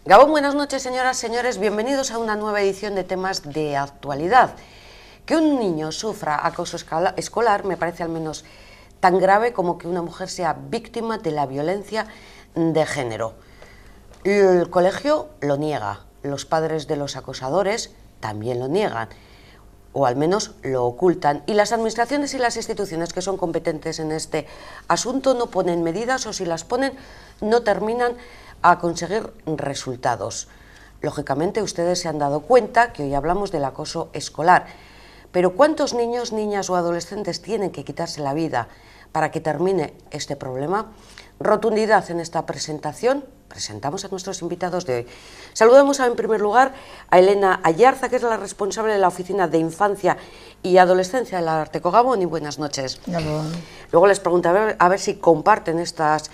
Gabón, buenas noches, señoras, señores, bienvenidos a una nueva edición de temas de actualidad. Que un niño sufra acoso escolar me parece al menos tan grave como que una mujer sea víctima de la violencia de género. El colegio lo niega, los padres de los acosadores también lo niegan, o al menos lo ocultan, y las administraciones y las instituciones que son competentes en este asunto no ponen medidas, o si las ponen no terminan a conseguir resultados. Lógicamente ustedes se han dado cuenta que hoy hablamos del acoso escolar, pero ¿cuántos niños, niñas o adolescentes tienen que quitarse la vida para que termine este problema? Rotundidad en esta presentación. Presentamos a nuestros invitados de hoy. Saludamos en primer lugar a Elena Ayarza, que es la responsable de la Oficina de Infancia y Adolescencia del Ararteko. Gabón, y buenas noches. Gabón. Luego les pregunto a ver si comparten estas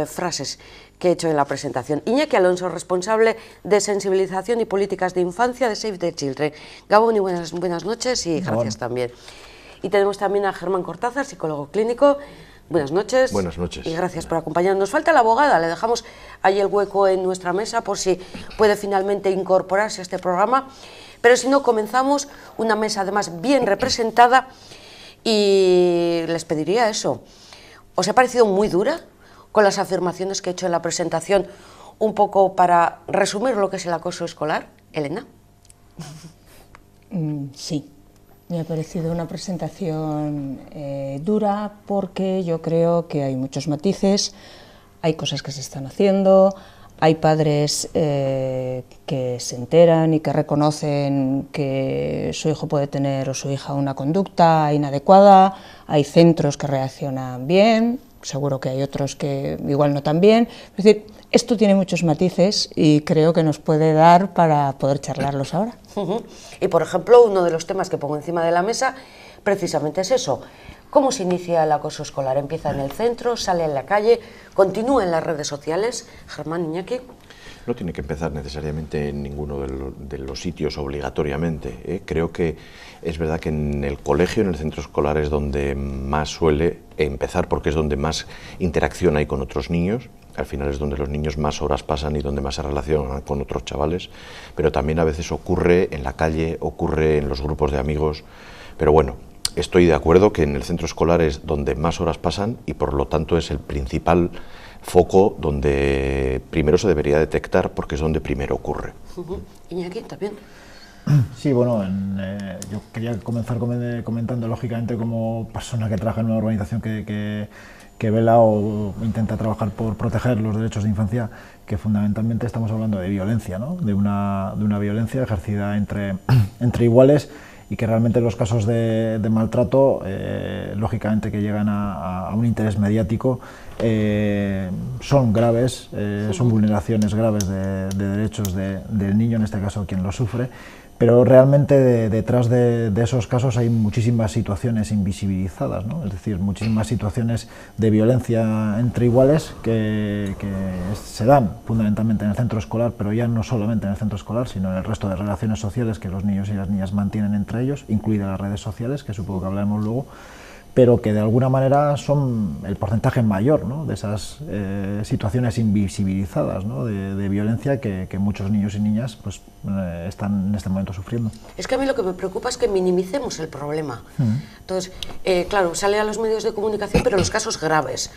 frases que he hecho en la presentación. Iñaki Alonso, responsable de sensibilización y políticas de infancia de Save the Children. Gabón, y buenas noches y gracias también. Y tenemos también a Germán Cortázar, psicólogo clínico. Buenas noches. Buenas noches. Y gracias por acompañarnos. Nos falta la abogada, le dejamos ahí el hueco en nuestra mesa por si puede finalmente incorporarse a este programa. Pero si no, comenzamos una mesa además bien representada y les pediría eso. ¿Os ha parecido muy dura con las afirmaciones que he hecho en la presentación, un poco para resumir lo que es el acoso escolar? Elena. Sí. Me ha parecido una presentación dura porque yo creo que hay muchos matices, hay cosas que se están haciendo, hay padres que se enteran y que reconocen que su hijo puede tener o su hija una conducta inadecuada, hay centros que reaccionan bien, seguro que hay otros que igual no tan bien. Es decir, esto tiene muchos matices y creo que nos puede dar para poder charlarlos ahora. Y por ejemplo, uno de los temas que pongo encima de la mesa precisamente es eso. ¿Cómo se inicia el acoso escolar? ¿Empieza en el centro, sale en la calle, continúa en las redes sociales? Germán, Iñaki. No tiene que empezar necesariamente en ninguno de los sitios obligatoriamente. Creo que es verdad que en el colegio, en el centro escolar, es donde más suele empezar, porque es donde más interacción hay con otros niños. Al final es donde los niños más horas pasan y donde más se relacionan con otros chavales, pero también a veces ocurre en la calle, ocurre en los grupos de amigos. Pero bueno, estoy de acuerdo que en el centro escolar es donde más horas pasan y por lo tanto es el principal foco donde primero se debería detectar, porque es donde primero ocurre. Iñaki, ¿también? Sí, bueno, yo quería comenzar comentando, lógicamente, como persona que trabaja en una organización que vela o intenta trabajar por proteger los derechos de infancia, que fundamentalmente estamos hablando de violencia, ¿no? de una violencia ejercida entre iguales, y que realmente los casos de maltrato, lógicamente que llegan a un interés mediático, son graves, son vulneraciones graves de derechos del niño, en este caso quien lo sufre, pero realmente detrás de esos casos hay muchísimas situaciones invisibilizadas, ¿no? Es decir, muchísimas situaciones de violencia entre iguales que se dan fundamentalmente en el centro escolar, pero ya no solamente en el centro escolar, sino en el resto de relaciones sociales que los niños y las niñas mantienen entre ellos, incluidas las redes sociales, que supongo que hablaremos luego, pero que de alguna manera son el porcentaje mayor, ¿no? de esas situaciones invisibilizadas, ¿no? de violencia que muchos niños y niñas pues, están en este momento sufriendo. Es que a mí lo que me preocupa es que minimicemos el problema. Entonces, claro, sale a los medios de comunicación, pero los casos graves.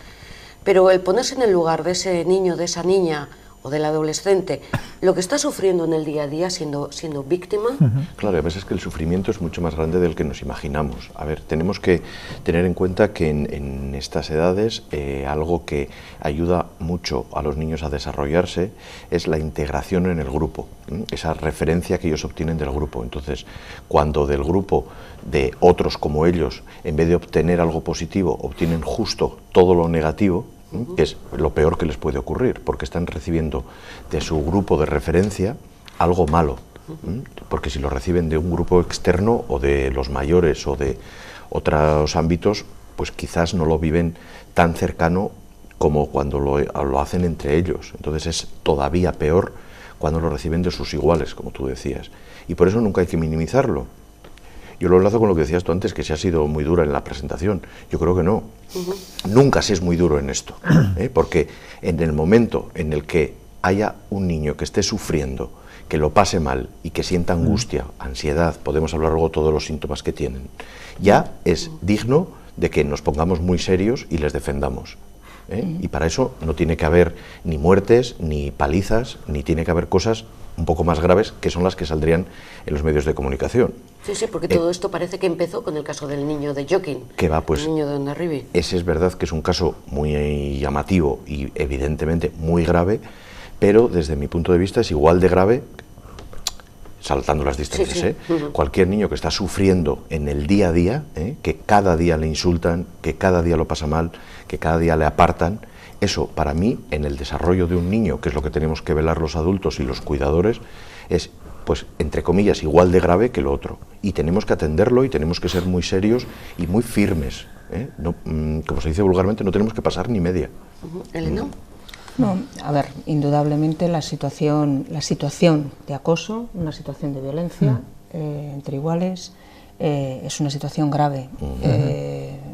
Pero el ponerse en el lugar de ese niño, de esa niña o del adolescente, lo que está sufriendo en el día a día siendo víctima. Claro, a veces es que el sufrimiento es mucho más grande del que nos imaginamos. A ver, tenemos que tener en cuenta que en estas edades algo que ayuda mucho a los niños a desarrollarse es la integración en el grupo, esa referencia que ellos obtienen del grupo. Entonces, cuando del grupo de otros como ellos, en vez de obtener algo positivo, obtienen justo todo lo negativo, que es lo peor que les puede ocurrir, porque están recibiendo de su grupo de referencia algo malo, porque si lo reciben de un grupo externo o de los mayores o de otros ámbitos, pues quizás no lo viven tan cercano como cuando lo hacen entre ellos. Entonces es todavía peor cuando lo reciben de sus iguales, como tú decías, y por eso nunca hay que minimizarlo. Yo lo enlazo con lo que decías tú antes, que se ha sido muy dura en la presentación. Yo creo que no. Nunca se es muy duro en esto, porque en el momento en el que haya un niño que esté sufriendo, que lo pase mal y que sienta angustia, ansiedad, podemos hablar luego de todos los síntomas que tienen, ya es digno de que nos pongamos muy serios y les defendamos. Y para eso no tiene que haber ni muertes, ni palizas, ni tiene que haber cosas un poco más graves, que son las que saldrían en los medios de comunicación. Sí, sí, porque todo esto parece que empezó con el caso del niño de Joaquín, que va, pues, el niño de Hondarribia. Ese es verdad que es un caso muy llamativo y evidentemente muy grave, pero desde mi punto de vista es igual de grave, saltando las distancias, sí, sí. Cualquier niño que está sufriendo en el día a día, que cada día le insultan, que cada día lo pasa mal, que cada día le apartan, eso para mí, en el desarrollo de un niño, que es lo que tenemos que velar los adultos y los cuidadores, es, pues, entre comillas, igual de grave que lo otro. Y tenemos que atenderlo y tenemos que ser muy serios y muy firmes. No, como se dice vulgarmente, no tenemos que pasar ni media. Elena. No, a ver, indudablemente la situación de acoso, una situación de violencia entre iguales, es una situación grave,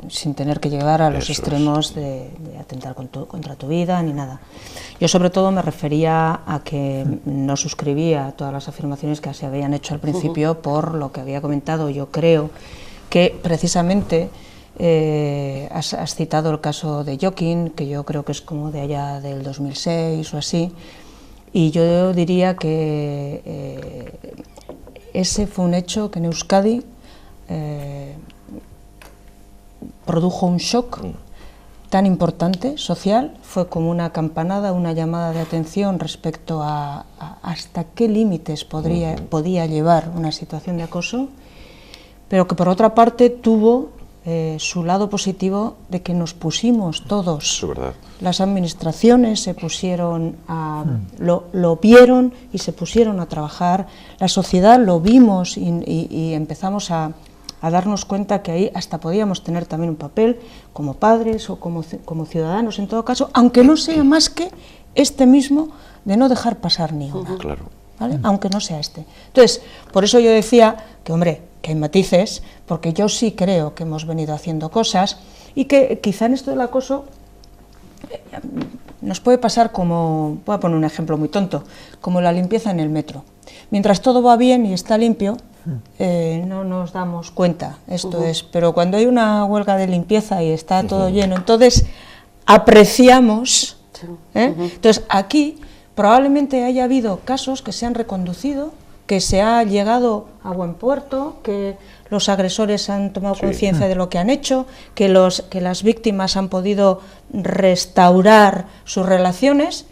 sin tener que llegar a los extremos de atentar contra tu vida ni nada. Yo sobre todo me refería a que no suscribía todas las afirmaciones que se habían hecho al principio por lo que había comentado. Yo creo que precisamente has citado el caso de Joaquín, que yo creo que es como de allá del 2006 o así, y yo diría que ese fue un hecho que en Euskadi produjo un shock tan importante, social, fue como una campanada, una llamada de atención respecto a hasta qué límites podía llevar una situación de acoso, pero que por otra parte tuvo su lado positivo de que nos pusimos todos, las administraciones se pusieron lo vieron y se pusieron a trabajar, la sociedad lo vimos y empezamos a darnos cuenta que ahí hasta podíamos tener también un papel como padres o como ciudadanos en todo caso, aunque no sea más que este mismo de no dejar pasar ni una, ¿vale? Aunque no sea este. Entonces, por eso yo decía que, hombre, que hay matices, porque yo sí creo que hemos venido haciendo cosas y que quizá en esto del acoso nos puede pasar como, voy a poner un ejemplo muy tonto, como la limpieza en el metro. Mientras todo va bien y está limpio, no nos damos cuenta, esto es, pero cuando hay una huelga de limpieza y está todo lleno, entonces apreciamos, entonces aquí probablemente haya habido casos que se han reconducido, que se ha llegado a buen puerto, que los agresores han tomado conciencia de lo que han hecho, que las víctimas han podido restaurar sus relaciones,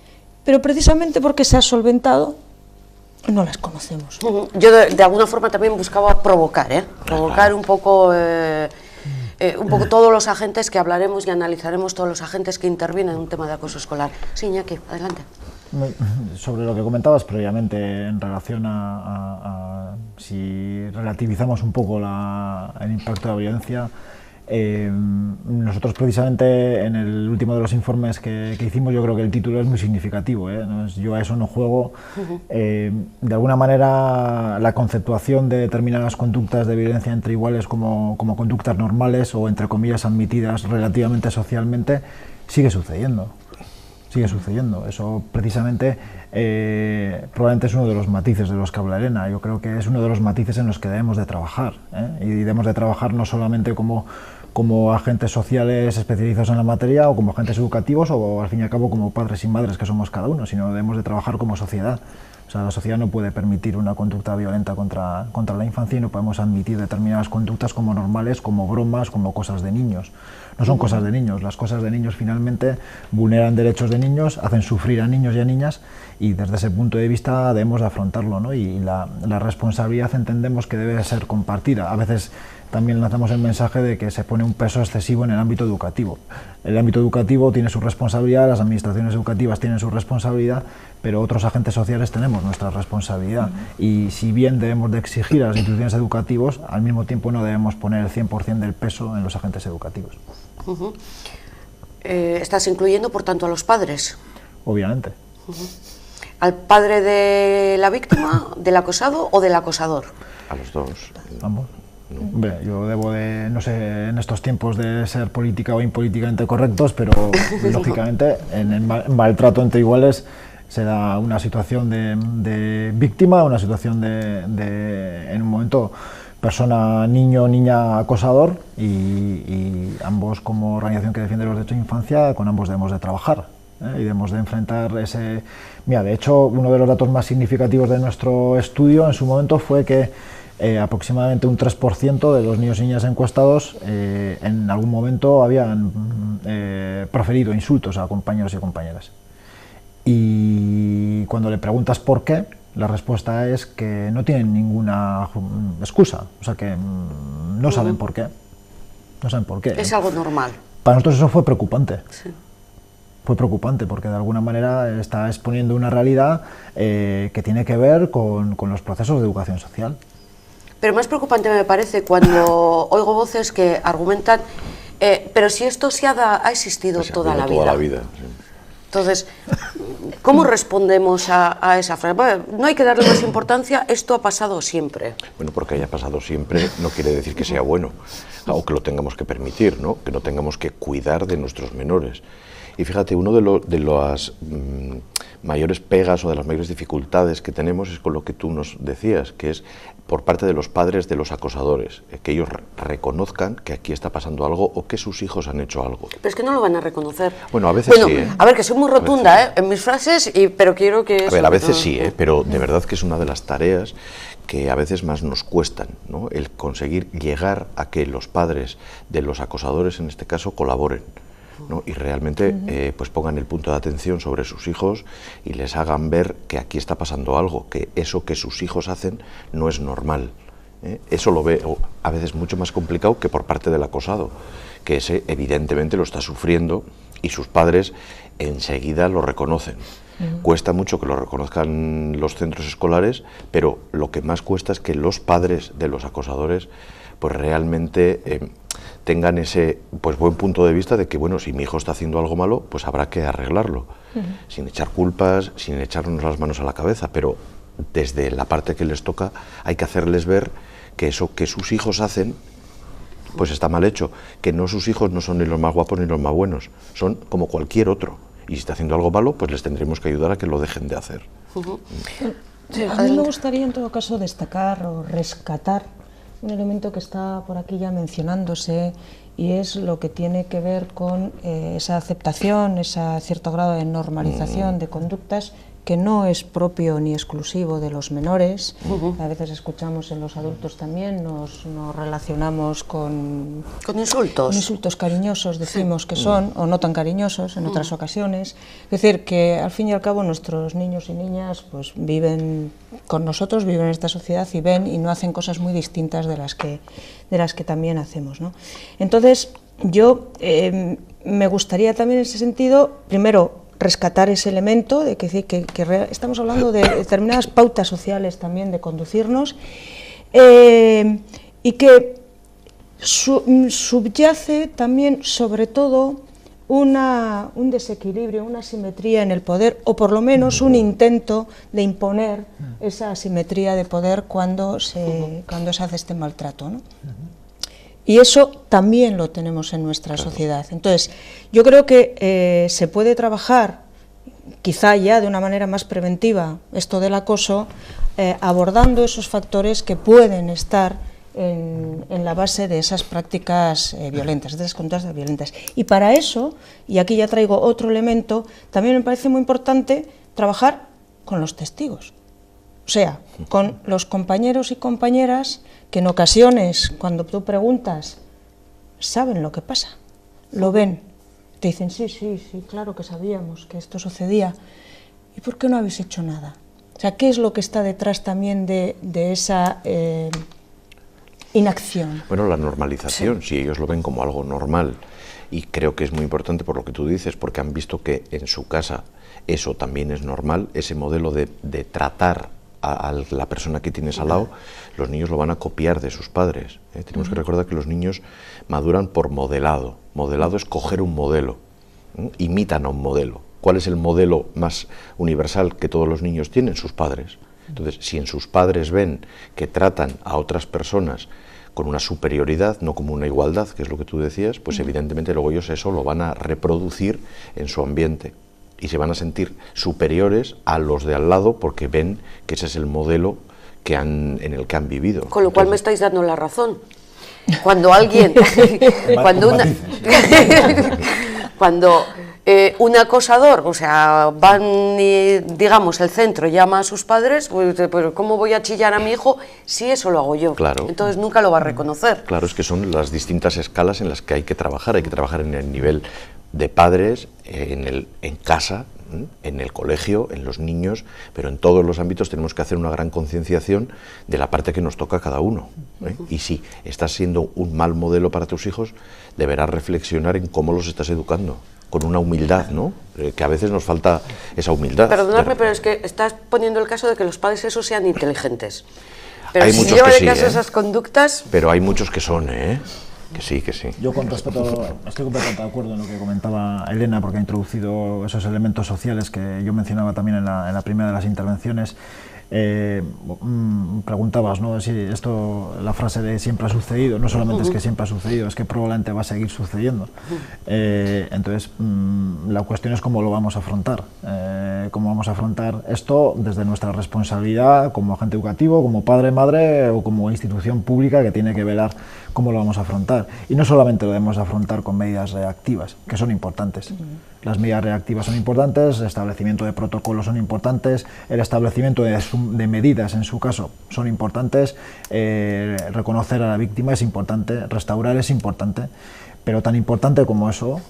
pero precisamente porque se ha solventado, no las conocemos. Yo de alguna forma también buscaba provocar, provocar un poco todos los agentes que hablaremos y analizaremos, todos los agentes que intervienen en un tema de acoso escolar. Sí, Iñaki, adelante. Sobre lo que comentabas previamente en relación a si relativizamos un poco el impacto de la violencia, nosotros precisamente en el último de los informes que hicimos, yo creo que el título es muy significativo, yo a eso no juego. De alguna manera la conceptuación de determinadas conductas de violencia entre iguales como conductas normales o entre comillas admitidas relativamente socialmente sigue sucediendo. Eso precisamente probablemente es uno de los matices de los que habla Elena. Yo creo que es uno de los matices en los que debemos de trabajar, y debemos de trabajar no solamente como agentes sociales especializados en la materia o como agentes educativos o al fin y al cabo como padres y madres que somos cada uno, sino debemos de trabajar como sociedad. O sea, la sociedad no puede permitir una conducta violenta contra la infancia y no podemos admitir determinadas conductas como normales, como bromas, como cosas de niños. No son cosas de niños, las cosas de niños finalmente vulneran derechos de niños, hacen sufrir a niños y a niñas y desde ese punto de vista debemos de afrontarlo, ¿no? Y la responsabilidad entendemos que debe ser compartida. A veces también lanzamos el mensaje de que se pone un peso excesivo en el ámbito educativo. El ámbito educativo tiene su responsabilidad, las administraciones educativas tienen su responsabilidad, pero otros agentes sociales tenemos nuestra responsabilidad. Y si bien debemos de exigir a las instituciones educativas, al mismo tiempo no debemos poner el 100% del peso en los agentes educativos. ¿Estás incluyendo, por tanto, a los padres? Obviamente. ¿Al padre de la víctima, del acosado o del acosador? A los dos. Ambos. Hombre, yo debo de, no sé, en estos tiempos de ser política o impolíticamente correctos, pero lógicamente en el maltrato entre iguales se da una situación de víctima, una situación en un momento, persona, niño, niña, acosador, y ambos, como organización que defiende los derechos de infancia, con ambos debemos de trabajar, y debemos de enfrentar ese... Mira, de hecho, uno de los datos más significativos de nuestro estudio en su momento fue que aproximadamente un 3% de los niños y niñas encuestados en algún momento habían proferido insultos a compañeros y compañeras. Y cuando le preguntas por qué, la respuesta es que no tienen ninguna excusa, o sea que no saben por qué. No saben por qué. Es algo normal. Para nosotros eso fue preocupante. Sí. Fue preocupante porque de alguna manera está exponiendo una realidad que tiene que ver con los procesos de educación social. Pero más preocupante me parece cuando oigo voces que argumentan, pero si esto ha existido Pues toda la vida. Toda la vida, sí. Entonces, ¿cómo respondemos a esa frase? Bueno, no hay que darle más importancia, esto ha pasado siempre. Bueno, porque haya pasado siempre no quiere decir que sea bueno, o que lo tengamos que permitir, ¿no? Que no tengamos que cuidar de nuestros menores. Y fíjate, uno de las mayores pegas o de las mayores dificultades que tenemos es con lo que tú nos decías, que es por parte de los padres de los acosadores, que ellos reconozcan que aquí está pasando algo o que sus hijos han hecho algo. Pero es que no lo van a reconocer. Bueno, a veces sí, ¿eh? A ver, que soy muy rotunda, en mis frases, pero quiero que... A ver, a veces sí, pero de verdad que es una de las tareas que a veces más nos cuestan, ¿no? El conseguir llegar a que los padres de los acosadores, en este caso, colaboren, ¿no? Y realmente pues pongan el punto de atención sobre sus hijos y les hagan ver que aquí está pasando algo, que eso que sus hijos hacen no es normal. Eso lo veo a veces mucho más complicado que por parte del acosado, que ese evidentemente lo está sufriendo y sus padres enseguida lo reconocen. Cuesta mucho que lo reconozcan los centros escolares, pero lo que más cuesta es que los padres de los acosadores pues realmente tengan ese pues buen punto de vista de que, bueno, si mi hijo está haciendo algo malo, pues habrá que arreglarlo, sin echar culpas, sin echarnos las manos a la cabeza, pero desde la parte que les toca hay que hacerles ver que eso que sus hijos hacen pues está mal hecho, que no, sus hijos no son ni los más guapos ni los más buenos, son como cualquier otro, y si está haciendo algo malo, pues les tendremos que ayudar a que lo dejen de hacer. A mí me gustaría en todo caso destacar o rescatar un elemento que está por aquí ya mencionándose, y es lo que tiene que ver con esa aceptación, ese cierto grado de normalización de conductas que no es propio ni exclusivo de los menores. A veces escuchamos en los adultos también, nos relacionamos con insultos. Con insultos cariñosos, decimos que son, o no tan cariñosos en otras ocasiones. Es decir, que al fin y al cabo nuestros niños y niñas pues viven con nosotros, viven en esta sociedad y ven y no hacen cosas muy distintas de las que también hacemos, ¿no? Entonces, yo me gustaría también en ese sentido, primero, rescatar ese elemento de que estamos hablando de determinadas pautas sociales también de conducirnos, y que subyace también sobre todo un desequilibrio, una asimetría en el poder, o por lo menos un intento de imponer esa asimetría de poder cuando se hace este maltrato, ¿no? Y eso también lo tenemos en nuestra sociedad. Entonces, yo creo que se puede trabajar, quizá ya de una manera más preventiva, esto del acoso, abordando esos factores que pueden estar en la base de esas prácticas violentas, de esas conductas violentas. Y para eso, y aquí ya traigo otro elemento, también me parece muy importante trabajar con los testigos. O sea, con los compañeros y compañeras que en ocasiones, cuando tú preguntas, saben lo que pasa, lo ven, te dicen, sí, claro que sabíamos que esto sucedía. ¿Y por qué no habéis hecho nada? O sea, ¿qué es lo que está detrás también de esa inacción? Bueno, la normalización, si ellos lo ven como algo normal, y creo que es muy importante por lo que tú dices, porque han visto que en su casa eso también es normal, ese modelo de tratar a la persona que tienes al lado, los niños lo van a copiar de sus padres. Tenemos que recordar que los niños maduran por modelado. Modelado es coger un modelo, imitan a un modelo. ¿Cuál es el modelo más universal que todos los niños tienen? Sus padres. Entonces, si en sus padres ven que tratan a otras personas con una superioridad, no como una igualdad, que es lo que tú decías, pues evidentemente luego ellos eso lo van a reproducir en su ambiente. y se van a sentir superiores a los de al lado porque ven que ese es el modelo en el que han vivido. Con lo cual me estáis dando la razón. Cuando alguien, cuando un acosador, o sea, van y, digamos, el centro llama a sus padres, pues, pero ¿cómo voy a chillar a mi hijo si eso lo hago yo? Claro. Entonces nunca lo va a reconocer. Claro, es que son las distintas escalas en las que hay que trabajar en el nivel de padres, en casa, en el colegio, en los niños, pero en todos los ámbitos tenemos que hacer una gran concienciación de la parte que nos toca a cada uno. Y si estás siendo un mal modelo para tus hijos, deberás reflexionar en cómo los estás educando, con una humildad, ¿no? Que a veces nos falta esa humildad. Perdonadme, pero es que estás poniendo el caso de que los padres esos sean inteligentes. Pero hay si muchos lleva que de sí, caso esas conductas... Pero hay muchos que son, que sí, que sí. Yo con respecto, estoy completamente de acuerdo en lo que comentaba Elena, porque ha introducido esos elementos sociales que yo mencionaba también en la primera de las intervenciones. Preguntabas, ¿no?, si esto, la frase de siempre ha sucedido, no solamente es que siempre ha sucedido, es que probablemente va a seguir sucediendo. Entonces, la cuestión es cómo lo vamos a afrontar. Cómo vamos a afrontar esto desde nuestra responsabilidad como agente educativo, como padre, madre o como institución pública que tiene que velar cómo lo vamos a afrontar. Y no solamente lo debemos afrontar con medidas reactivas, que son importantes. Las medidas reactivas son importantes, el establecimiento de protocolos son importantes, el establecimiento de medidas, en su caso, son importantes, reconocer a la víctima es importante, restaurar es importante, pero tan importante como eso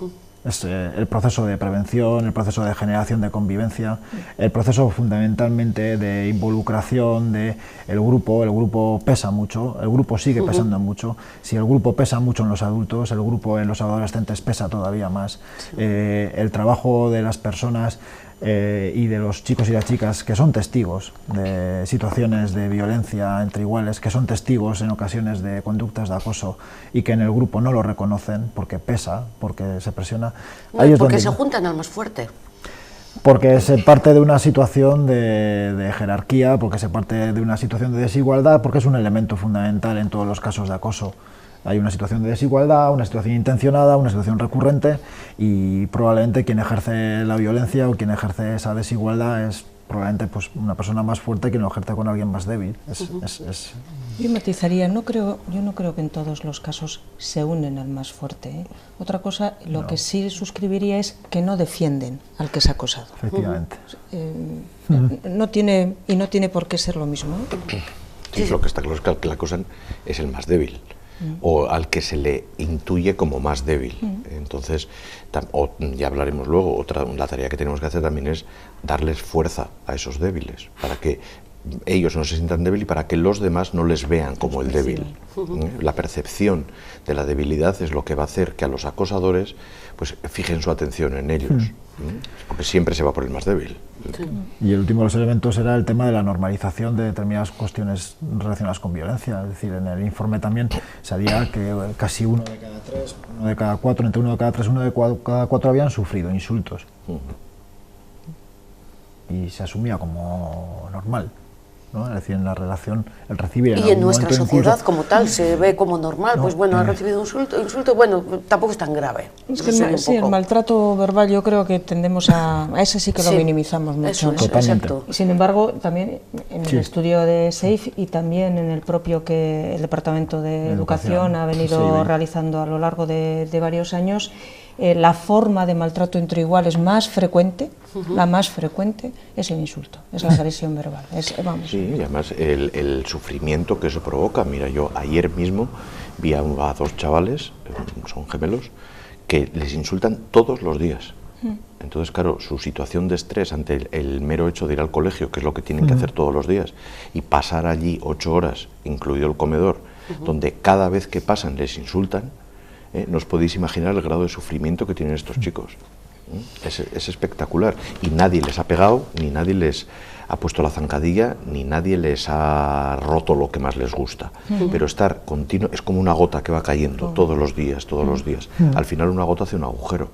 es el proceso de prevención, el proceso de generación de convivencia, el proceso fundamentalmente de involucración del grupo. El grupo pesa mucho, el grupo sigue pesando mucho. Si el grupo pesa mucho en los adultos, el grupo en los adolescentes pesa todavía más. El trabajo de las personas y de los chicos y las chicas que son testigos de situaciones de violencia entre iguales, que son testigos en ocasiones de conductas de acoso y que en el grupo no lo reconocen porque pesa, porque se presiona. Porque se juntan al más fuerte. Porque se parte de una situación de jerarquía, porque se parte de una situación de desigualdad, porque es un elemento fundamental en todos los casos de acoso. Hay una situación de desigualdad, una situación intencionada, una situación recurrente y probablemente quien ejerce la violencia o quien ejerce esa desigualdad es probablemente pues, una persona más fuerte que lo ejerce con alguien más débil. Yo matizaría, yo no creo que en todos los casos se unen al más fuerte. Otra cosa, lo que sí suscribiría es que no defienden al que es acosado. Efectivamente. No tiene por qué ser lo mismo. Sí, lo que está claro es que al que la acosan es el más débil. O al que se le intuye como más débil. Entonces, ya hablaremos luego, la tarea que tenemos que hacer también es darles fuerza a esos débiles, para que ellos no se sientan débiles y para que los demás no les vean como el débil. La percepción de la debilidad es lo que va a hacer que a los acosadores pues fijen su atención en ellos, porque siempre se va por el más débil. Y el último de los elementos era el tema de la normalización de determinadas cuestiones relacionadas con violencia. Es decir, en el informe también salía que casi uno de cada tres, uno de cada cuatro, entre uno de cada tres, uno de cada cuatro habían sufrido insultos. Y se asumía como normal, ¿no? Es decir, en la relación, el recibir... Y en nuestra sociedad como tal se ve como normal, pues bueno, ha recibido un insulto, bueno, tampoco es tan grave. Es que sí, el maltrato verbal yo creo que tendemos a ese sí que lo minimizamos mucho. Exacto. Sin embargo, también en el estudio de SAFE y también en el propio que el Departamento de Educación ha venido realizando a lo largo de varios años, la forma de maltrato entre iguales más frecuente, la más frecuente, es el insulto, es la agresión verbal. Sí, y además el sufrimiento que eso provoca. Mira, yo ayer mismo vi a dos chavales, son gemelos, que les insultan todos los días. Entonces, claro, su situación de estrés ante el mero hecho de ir al colegio, que es lo que tienen que hacer todos los días, y pasar allí 8 horas, incluido el comedor, donde cada vez que pasan les insultan, no os podéis imaginar el grado de sufrimiento que tienen estos chicos. Es espectacular. Y nadie les ha pegado, ni nadie les ha puesto la zancadilla, ni nadie les ha roto lo que más les gusta. Pero estar continuo es como una gota que va cayendo todos los días, todos los días. Al final una gota hace un agujero.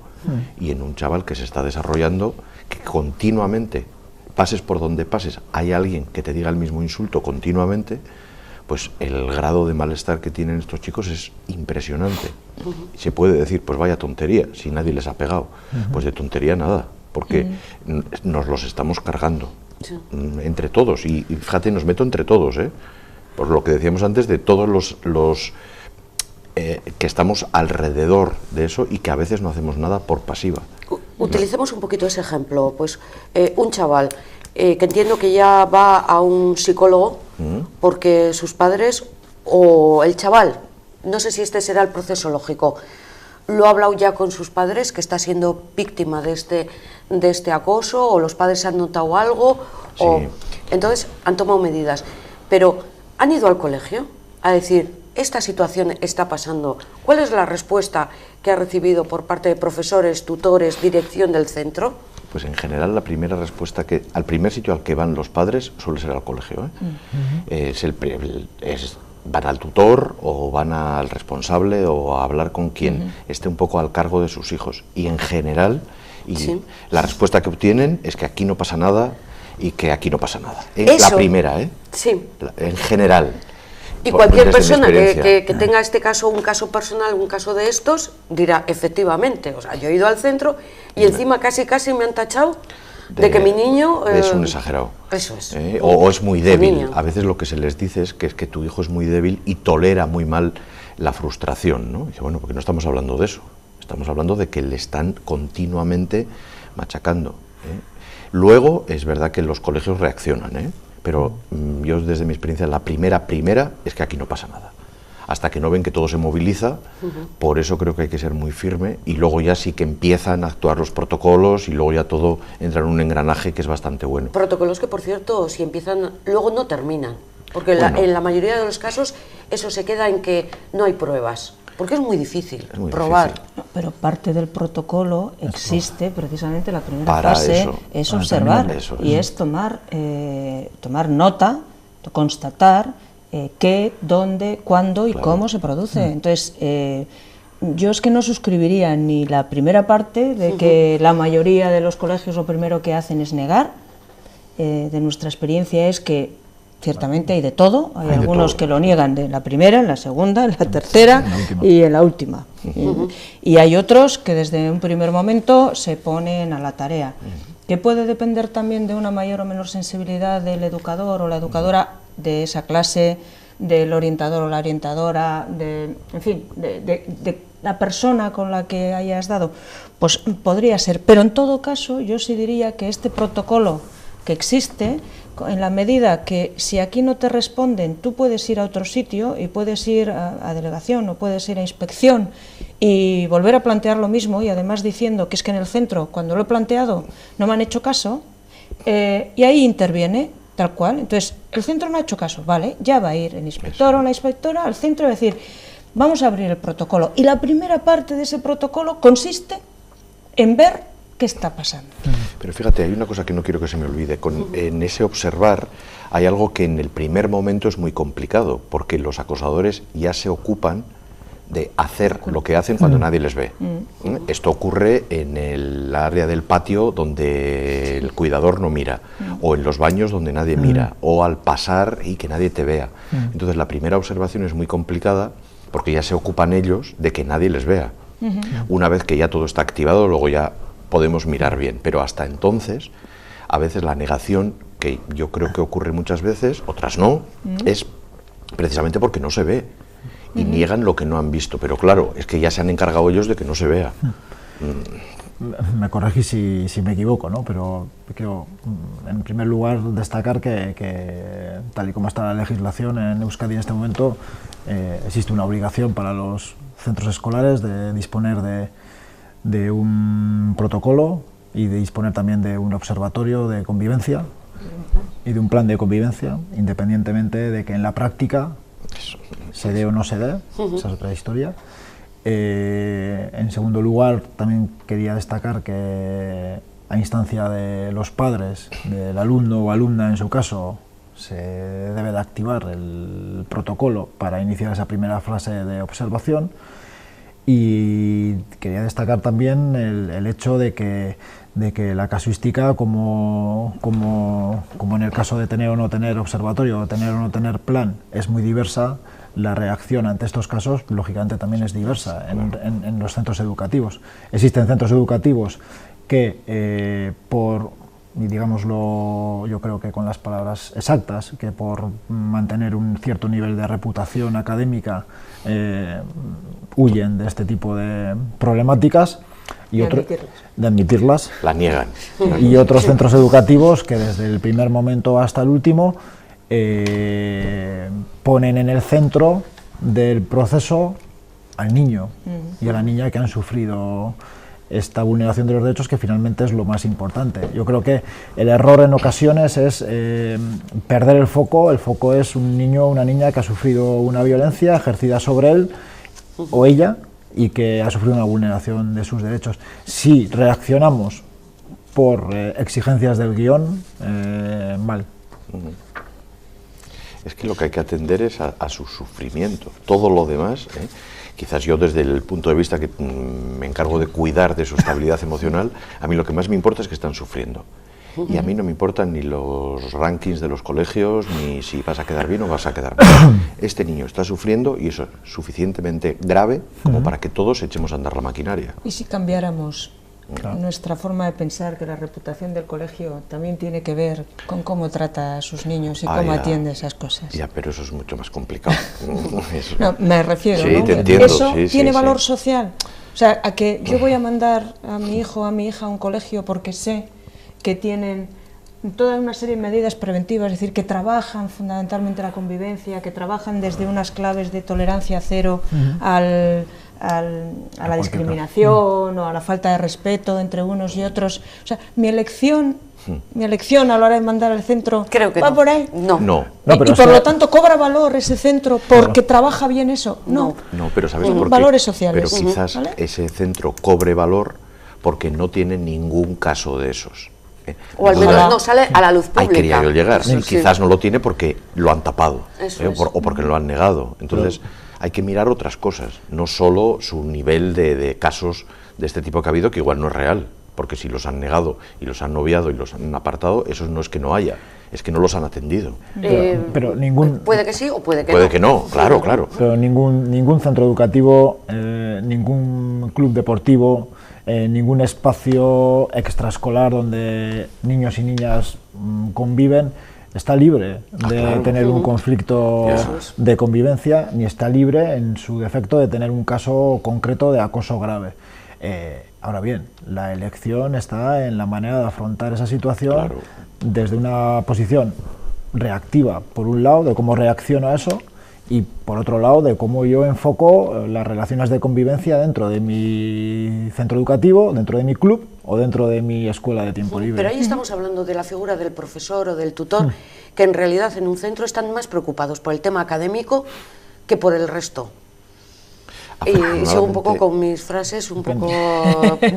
Y en un chaval que se está desarrollando, que continuamente, pases por donde pases, hay alguien que te diga el mismo insulto continuamente, pues el grado de malestar que tienen estos chicos es impresionante. Se puede decir, pues vaya tontería, si nadie les ha pegado. Pues de tontería nada. porque nos los estamos cargando Sí. entre todos, y fíjate, nos meto entre todos, por lo que decíamos antes de todos los que estamos alrededor de eso y que a veces no hacemos nada por pasiva. Utilicemos un poquito ese ejemplo, pues un chaval que entiendo que ya va a un psicólogo porque sus padres o el chaval, no sé si este será el proceso lógico, lo ha hablado ya con sus padres que está siendo víctima de este acoso, o los padres han notado algo, Sí. o entonces han tomado medidas, pero han ido al colegio a decir, esta situación está pasando, ¿cuál es la respuesta que ha recibido por parte de profesores, tutores, dirección del centro? Pues en general la primera respuesta al primer sitio al que van los padres suele ser al colegio, van al tutor o van al responsable o a hablar con quien esté un poco al cargo de sus hijos, y en general la respuesta que obtienen es que aquí no pasa nada y que aquí no pasa nada. La primera, Sí. En general. Y cualquier persona que experiencia. tenga este caso, un caso personal, un caso de estos, dirá, efectivamente, o sea, yo he ido al centro y encima casi me han tachado de que mi niño... es un exagerado. Eso es. O es muy débil. niño. A veces lo que se les dice es que tu hijo es muy débil y tolera muy mal la frustración, ¿no? Y dice, bueno, porque no estamos hablando de eso. Estamos hablando de que le están continuamente machacando. Luego, es verdad que los colegios reaccionan, pero yo desde mi experiencia, la primera es que aquí no pasa nada. Hasta que no ven que todo se moviliza, por eso creo que hay que ser muy firme, y luego ya sí que empiezan a actuar los protocolos y luego ya todo entra en un engranaje que es bastante bueno. Protocolos que, por cierto, si empiezan, luego no terminan, porque Bueno. en la mayoría de los casos eso se queda en que no hay pruebas, porque es muy difícil Es muy probar. difícil. No, pero parte del protocolo existe precisamente, la primera Para fase eso, es para observar terminar eso, y eso. es tomar nota, constatar qué, dónde, cuándo y Claro. cómo se produce. Entonces, yo es que no suscribiría ni la primera parte de que la mayoría de los colegios lo primero que hacen es negar. De nuestra experiencia es que ciertamente hay de todo, hay de algunos todo. que lo niegan en la primera, en la segunda, en la tercera En la última. y en la última. Y hay otros que desde un primer momento se ponen a la tarea, que puede depender también de una mayor o menor sensibilidad del educador o la educadora de esa clase, del orientador o la orientadora, en fin, de la persona con la que hayas dado. Pues podría ser, pero en todo caso yo sí diría que este protocolo que existe, en la medida que si aquí no te responden, tú puedes ir a otro sitio y puedes ir a delegación o puedes ir a inspección y volver a plantear lo mismo, y además diciendo que es que en el centro, cuando lo he planteado, no me han hecho caso, y ahí interviene tal cual. Entonces, el centro no ha hecho caso, vale, ya va a ir el inspector o la inspectora al centro y va a decir, vamos a abrir el protocolo. Y la primera parte de ese protocolo consiste en ver qué está pasando. Pero fíjate, hay una cosa que no quiero que se me olvide. En ese observar hay algo que en el primer momento es muy complicado, porque los acosadores ya se ocupan de hacer lo que hacen cuando nadie les ve. Esto ocurre en el área del patio donde el cuidador no mira, o en los baños donde nadie mira, o al pasar y que nadie te vea. Entonces la primera observación es muy complicada porque ya se ocupan ellos de que nadie les vea. Una vez que ya todo está activado, luego ya podemos mirar bien, pero hasta entonces, a veces la negación, que yo creo que ocurre muchas veces, otras no, es precisamente porque no se ve, y niegan lo que no han visto, pero claro, es que ya se han encargado ellos de que no se vea. Me corregís si me equivoco, ¿no? Pero quiero, en primer lugar, destacar que tal y como está la legislación en Euskadi en este momento, existe una obligación para los centros escolares de disponer de un protocolo y de disponer también de un observatorio de convivencia y de un plan de convivencia, independientemente de que en la práctica se dé o no se dé, esa es otra historia. En segundo lugar, también quería destacar que a instancia de los padres, del alumno o alumna en su caso, se debe de activar el protocolo para iniciar esa primera fase de observación. Y quería destacar también el hecho de que la casuística, como en el caso de tener o no tener observatorio, o tener o no tener plan, es muy diversa, la reacción ante estos casos, lógicamente, también es diversa en los centros educativos. Existen centros educativos que y digámoslo yo creo que con las palabras exactas, que por mantener un cierto nivel de reputación académica huyen de este tipo de problemáticas y de admitirlas. La niegan. Y otros centros educativos que desde el primer momento hasta el último ponen en el centro del proceso al niño y a la niña que han sufrido esta vulneración de los derechos, que finalmente es lo más importante. Yo creo que el error en ocasiones es perder el foco. El foco es un niño o una niña que ha sufrido una violencia ejercida sobre él o ella y que ha sufrido una vulneración de sus derechos. Si reaccionamos por exigencias del guión, mal. Es que lo que hay que atender es a su sufrimiento. Todo lo demás, quizás yo desde el punto de vista que me encargo de cuidar de su estabilidad emocional, a mí lo que más me importa es que están sufriendo. Y a mí no me importan ni los rankings de los colegios, ni si vas a quedar bien o vas a quedar mal. Este niño está sufriendo y eso es suficientemente grave como para que todos echemos a andar la maquinaria. ¿Y si cambiáramos nuestra forma de pensar que la reputación del colegio también tiene que ver con cómo trata a sus niños y cómo atiende esas cosas? Ya, pero eso es mucho más complicado. Eso. No, me refiero, sí, ¿no? Te entiendo, ¿Eso tiene valor sí. social? O sea, a que yo voy a mandar a mi hijo o a mi hija a un colegio porque sé que tienen toda una serie de medidas preventivas, es decir, que trabajan fundamentalmente la convivencia, que trabajan desde unas claves de tolerancia cero a la discriminación o a la falta de respeto entre unos y otros. O sea, mi elección a la hora de mandar al centro creo que va por ahí. No. Y por lo tanto cobra valor ese centro porque trabaja bien eso. No, pero ¿sabes por qué? Valores sociales. Pero quizás ese centro cobre valor porque no tiene ningún caso de esos. O al menos no sale a la luz pública. Ahí quería yo llegar. Eso, quizás no lo tiene porque lo han tapado o porque lo han negado. Entonces hay que mirar otras cosas, no solo su nivel de casos de este tipo que ha habido, que igual no es real, porque si los han negado y los han noviado y los han apartado, eso no es que no haya, es que no los han atendido. Pero ningún... Puede que sí o puede que no. Puede que no, claro. Pero ningún centro educativo, ningún club deportivo, ningún espacio extraescolar donde niños y niñas conviven está libre de tener un conflicto de convivencia, ni está libre en su defecto de tener un caso concreto de acoso grave. Ahora bien, la elección está en la manera de afrontar esa situación desde una posición reactiva, por un lado, de cómo reacciono a eso, y por otro lado de cómo yo enfoco las relaciones de convivencia dentro de mi centro educativo, dentro de mi club o dentro de mi escuela de tiempo libre. Pero ahí estamos hablando de la figura del profesor o del tutor, que en realidad en un centro están más preocupados por el tema académico que por el resto. Y sigo un poco con mis frases, un poco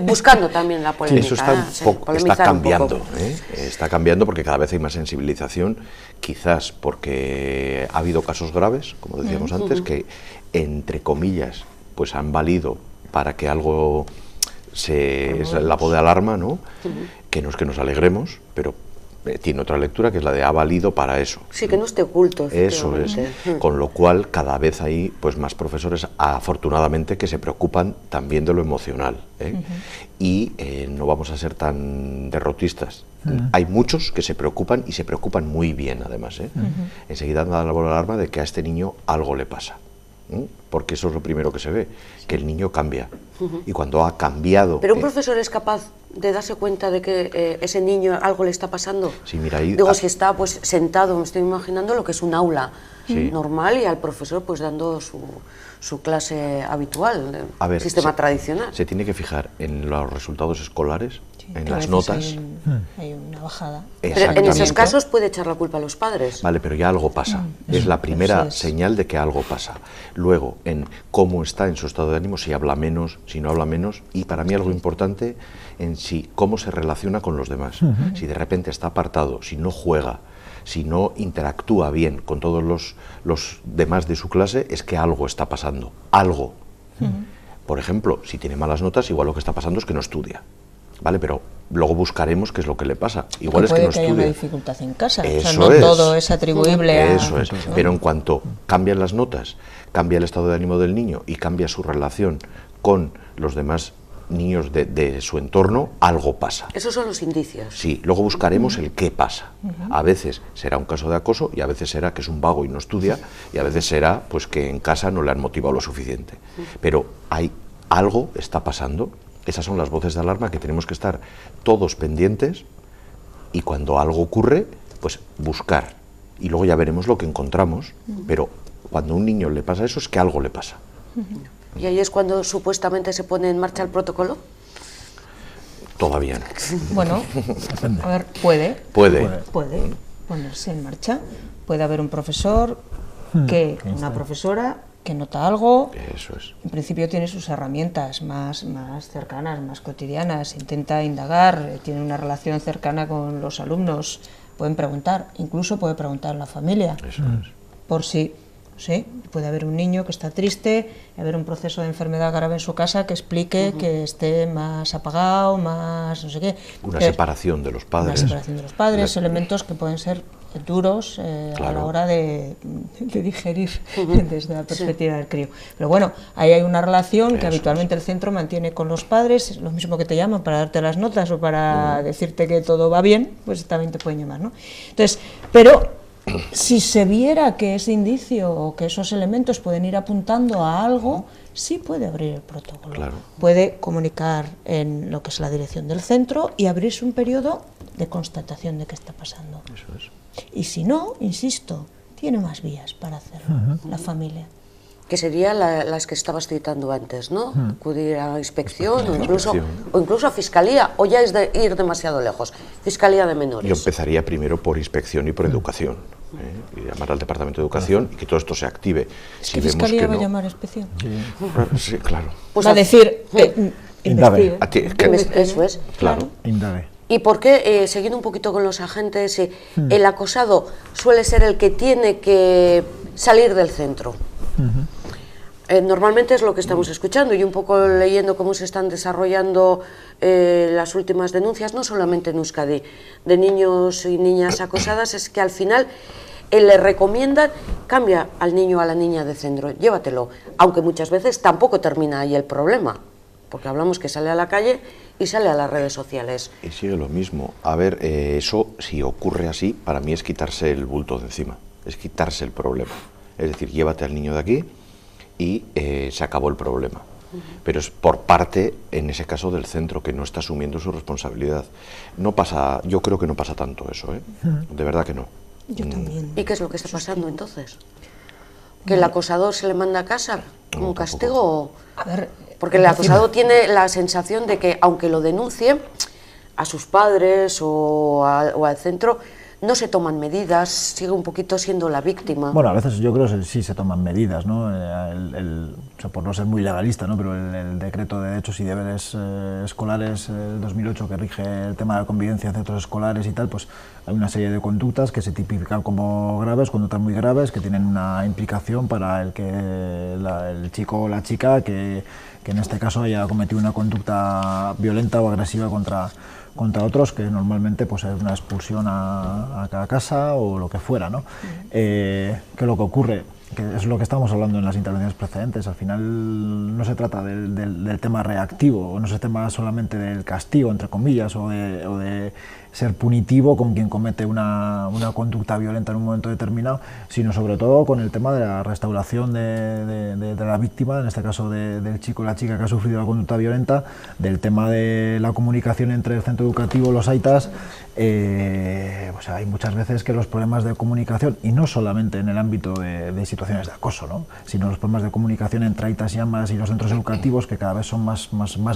buscando también la polémica. Eso está cambiando, está cambiando porque cada vez hay más sensibilización, quizás porque ha habido casos graves, como decíamos antes, que entre comillas pues han valido para que algo es la voz de alarma, ¿no? Que no es que nos alegremos, pero tiene otra lectura que es la de ha valido para eso. Sí, que no esté oculto. Eso es, con lo cual cada vez hay pues más profesores, afortunadamente, que se preocupan también de lo emocional, y no vamos a ser tan derrotistas. Hay muchos que se preocupan y se preocupan muy bien, además. Enseguida da la voz de alarma de que a este niño algo le pasa. Porque eso es lo primero que se ve, que el niño cambia. Y cuando ha cambiado... ¿Pero un profesor es capaz de darse cuenta de que ese niño algo le está pasando? Sí, mira, ahí... Digo, si está pues sentado, me estoy imaginando lo que es un aula normal y al profesor pues dando su clase habitual, sistema tradicional. Se tiene que fijar en los resultados escolares, en las notas. Hay una bajada. Pero en esos casos puede echar la culpa a los padres. Vale, pero ya algo pasa. Es la primera señal de que algo pasa. Luego, en cómo está en su estado de ánimo, si habla menos, si no habla menos, y para mí algo importante en sí, cómo se relaciona con los demás. Si de repente está apartado, si no juega, si no interactúa bien con todos los demás de su clase, es que algo está pasando. Algo. Por ejemplo, si tiene malas notas, igual lo que está pasando es que no estudia. ¿Vale? Pero luego buscaremos qué es lo que le pasa. Igual es que no estudia. Puede que haya una dificultad en casa. Eso o sea, no todo es atribuible a... Eso es. Pero en cuanto cambian las notas, cambia el estado de ánimo del niño y cambia su relación con los demás niños de su entorno, algo pasa. Esos son los indicios. Sí, luego buscaremos el qué pasa. A veces será un caso de acoso y a veces será que es un vago y no estudia y a veces será pues que en casa no le han motivado lo suficiente. Pero algo está pasando, esas son las voces de alarma que tenemos que estar todos pendientes y cuando algo ocurre, pues buscar. Y luego ya veremos lo que encontramos, pero cuando a un niño le pasa eso es que algo le pasa. ¿Y ahí es cuando supuestamente se pone en marcha el protocolo? Todavía no. Bueno, a ver, puede ponerse en marcha. Puede haber un profesor, una profesora que nota algo. Eso es. En principio tiene sus herramientas más cercanas, más cotidianas, intenta indagar, tiene una relación cercana con los alumnos, pueden preguntar, incluso puede preguntar a la familia. Eso es. Por si, sí, puede haber un niño que está triste, haber un proceso de enfermedad grave en su casa que explique que esté más apagado, más no sé qué. Una separación de los padres. Una separación de los padres, elementos que pueden ser duros a la hora de digerir desde la perspectiva del crío. Pero bueno, ahí hay una relación que habitualmente el centro mantiene con los padres, lo mismo que te llaman para darte las notas o para decirte que todo va bien, pues también te pueden llamar, ¿no? Entonces, pero si se viera que ese indicio o que esos elementos pueden ir apuntando a algo, sí puede abrir el protocolo. Claro. Puede comunicar en lo que es la dirección del centro y abrirse un periodo de constatación de qué está pasando. Eso es. Y si no, insisto, tiene más vías para hacerlo, la familia. Que serían las que estabas citando antes, ¿no? Acudir a inspección o incluso a fiscalía, o ya es de ir demasiado lejos. Fiscalía de menores. Yo empezaría primero por inspección y por educación. Y llamar al departamento de educación y que todo esto se active. ¿Qué fiscalía va a llamar a inspección? Sí, claro. Pues va a decir, investigue. Eso es. Claro. Indague. ¿Y por qué, siguiendo un poquito con los agentes, el acosado suele ser el que tiene que salir del centro? Normalmente es lo que estamos escuchando y un poco leyendo cómo se están desarrollando las últimas denuncias, no solamente en Euskadi, de niños y niñas acosadas, es que al final le recomiendan, cambia al niño o a la niña de centro, llévatelo, aunque muchas veces tampoco termina ahí el problema, porque hablamos que sale a la calle y sale a las redes sociales. Y sigue lo mismo. A ver, eso si ocurre así, para mí es quitarse el bulto de encima, es quitarse el problema. Es decir, llévate al niño de aquí y se acabó el problema. Pero es por parte, en ese caso, del centro, que no está asumiendo su responsabilidad. No pasa, yo creo que no pasa tanto eso, de verdad que no. Yo también. ¿Y qué es lo que está pasando entonces? ¿Que el acosador se le manda a casa como castigo? A ver, porque el acosado tiene la sensación de que, aunque lo denuncie a sus padres o al centro, no se toman medidas, sigue un poquito siendo la víctima. Bueno, a veces yo creo que sí se toman medidas, ¿no? O sea, por no ser muy legalista, ¿no? Pero el decreto de derechos y deberes escolares del 2008 que rige el tema de la convivencia en centros escolares y tal, pues hay una serie de conductas que se tipifican como graves, conductas muy graves, que tienen una implicación para el chico o la chica que en este caso haya cometido una conducta violenta o agresiva contra otros, que normalmente pues es una expulsión a casa o lo que fuera, ¿no? Que lo que ocurre, que es lo que estamos hablando en las intervenciones precedentes, al final no se trata del tema reactivo, o no se trata solamente del castigo, entre comillas, o de ser punitivo con quien comete una conducta violenta en un momento determinado, sino sobre todo con el tema de la restauración de la víctima, en este caso del chico o la chica que ha sufrido la conducta violenta, del tema de la comunicación entre el centro educativo, los aitas. O sea, hay muchas veces que los problemas de comunicación, y no solamente en el ámbito de situaciones de acoso, ¿no? Sino los problemas de comunicación entre aitas y amas y los centros educativos, que cada vez son más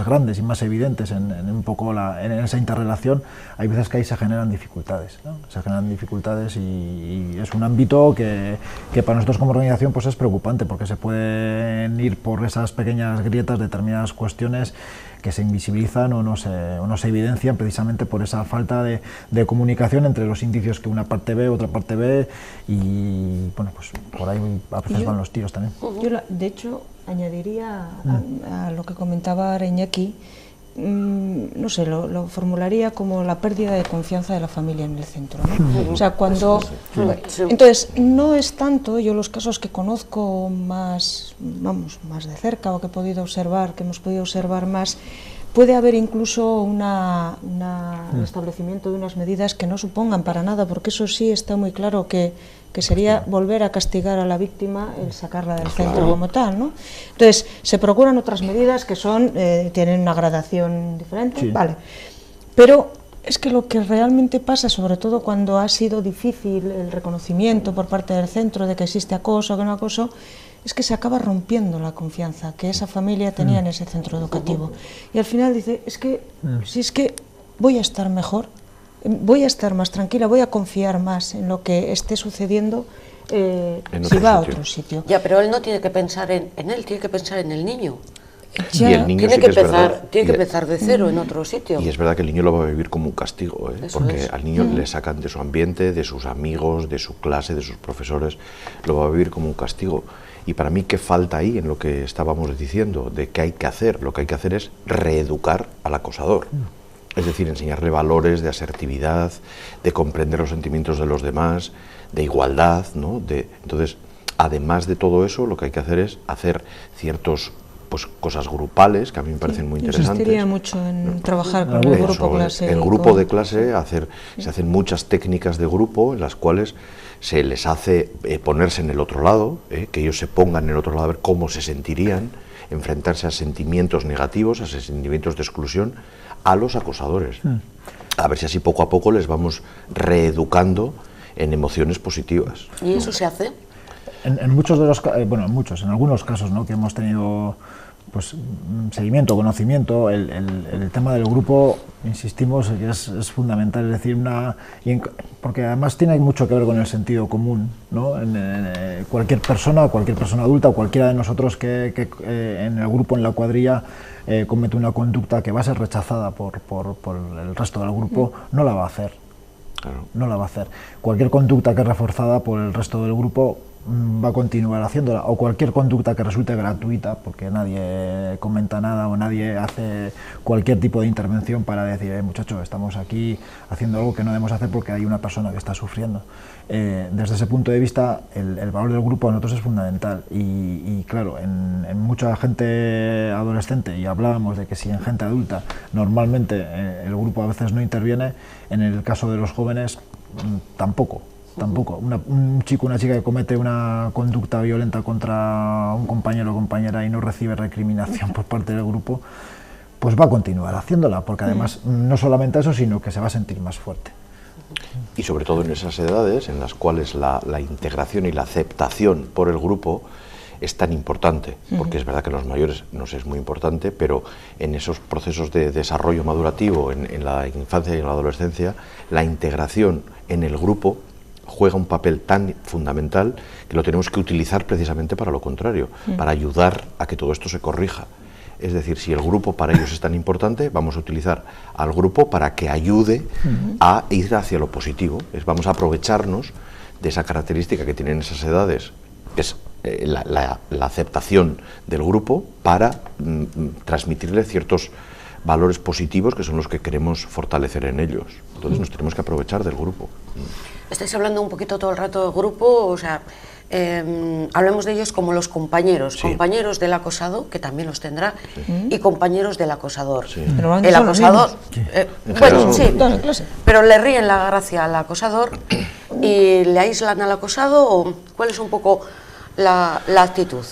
grandes y más evidentes en un poco en esa interrelación, hay veces que ahí se generan dificultades, ¿no? Se generan dificultades y es un ámbito que para nosotros como organización pues es preocupante, porque se pueden ir por esas pequeñas grietas determinadas cuestiones que se invisibilizan o no se evidencian precisamente por esa falta de comunicación entre los indicios que una parte ve, otra parte ve, y bueno, pues por ahí a veces van los tiros también. Yo de hecho añadiría a lo que comentaba Iñaki, no sé, lo formularía como la pérdida de confianza de la familia en el centro, ¿no? O sea, cuando... Entonces, no es tanto, yo los casos que conozco más de cerca o que he podido observar, que hemos podido observar más, puede haber incluso un establecimiento de unas medidas que no supongan para nada, porque eso sí está muy claro que sería volver a castigar a la víctima el sacarla del centro como tal, ¿no? Entonces, se procuran otras medidas que son, tienen una gradación diferente, Sí. vale, pero es que lo que realmente pasa, sobre todo cuando ha sido difícil el reconocimiento por parte del centro de que existe acoso o que no acoso, es que se acaba rompiendo la confianza que esa familia tenía en ese centro educativo. Y al final dice, es que, si es que voy a estar mejor, voy a estar más tranquila, voy a confiar más en lo que esté sucediendo si va a otro sitio. Ya, pero él no tiene que pensar en él, tiene que pensar en el niño. Y el niño Tiene sí que que es verdad. tiene que empezar de cero en otro sitio. Y es verdad que el niño lo va a vivir como un castigo, ¿eh? Eso Porque es. al niño le sacan de su ambiente, de sus amigos, de su clase, de sus profesores, lo va a vivir como un castigo. Y para mí, ¿qué falta ahí en lo que estábamos diciendo? De qué hay que hacer. Lo que hay que hacer es reeducar al acosador. Es decir, enseñarle valores de asertividad, de comprender los sentimientos de los demás, de igualdad, ¿no? Entonces, además de todo eso, lo que hay que hacer es hacer ciertos, pues, cosas grupales que a mí me parecen muy Yo interesantes. insistiría mucho en trabajar con el Eso, grupo clase. el grupo de clase, se hacen muchas técnicas de grupo en las cuales se les hace ponerse en el otro lado, que ellos se pongan en el otro lado a ver cómo se sentirían, enfrentarse a sentimientos negativos, a sentimientos de exclusión, a los acosadores. A ver si así poco a poco les vamos reeducando en emociones positivas. ¿Y eso se hace? En muchos de los en algunos casos, ¿no?, que hemos tenido pues seguimiento, conocimiento, el tema del grupo, insistimos, que es fundamental, es decir, porque además tiene mucho que ver con el sentido común, ¿no? Cualquier persona adulta o cualquiera de nosotros que en el grupo, en la cuadrilla, comete una conducta que va a ser rechazada por el resto del grupo, no la va a hacer. Claro. No la va a hacer. Cualquier conducta que es reforzada por el resto del grupo va a continuar haciéndola, o cualquier conducta que resulte gratuita, porque nadie comenta nada o nadie hace cualquier tipo de intervención para decir, muchachos, estamos aquí haciendo algo que no debemos hacer porque hay una persona que está sufriendo. Desde ese punto de vista, el valor del grupo a nosotros es fundamental y claro, en mucha gente adolescente, y hablábamos de que si en gente adulta normalmente el grupo a veces no interviene, en el caso de los jóvenes tampoco. Un chico o una chica que comete una conducta violenta contra un compañero o compañera y no recibe recriminación por parte del grupo, pues va a continuar haciéndola, porque además no solamente eso, sino que se va a sentir más fuerte. Y sobre todo en esas edades en las cuales la integración y la aceptación por el grupo es tan importante, porque es verdad que en los mayores nos es muy importante, pero en esos procesos de desarrollo madurativo, en la infancia y en la adolescencia, la integración en el grupo juega un papel tan fundamental que lo tenemos que utilizar precisamente para lo contrario, para ayudar a que todo esto se corrija. Es decir, si el grupo para ellos es tan importante, vamos a utilizar al grupo para que ayude a ir hacia lo positivo. Vamos a aprovecharnos de esa característica que tienen esas edades, que es la aceptación del grupo, para transmitirle ciertos valores positivos que son los que queremos fortalecer en ellos. Entonces nos tenemos que aprovechar del grupo. Estáis hablando un poquito todo el rato del grupo, o sea, hablemos de ellos como los compañeros, Sí. compañeros del acosado, que también los tendrá, y compañeros del acosador. Sí. Pero El son los acosador, mismos. bueno, sí, Todas en clase. pero le ríen la gracia al acosador y le aíslan al acosado, ¿o cuál es un poco la actitud?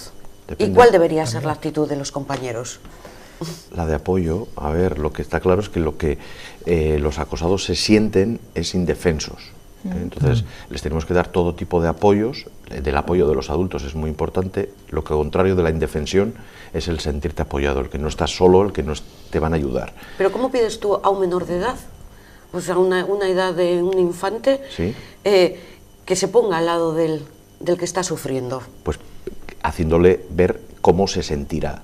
Depende. ¿Y cuál debería ser la actitud de los compañeros? La de apoyo, a ver, lo que está claro es que lo que los acosados se sienten es indefensos. Entonces, les tenemos que dar todo tipo de apoyos. Del apoyo de los adultos es muy importante. Lo que contrario de la indefensión es el sentirte apoyado, el que no estás solo, el que no te van a ayudar. Pero ¿cómo pides tú a un menor de edad, o sea, una edad de un infante, Sí. Que se ponga al lado del que está sufriendo? Pues haciéndole ver cómo se sentirá,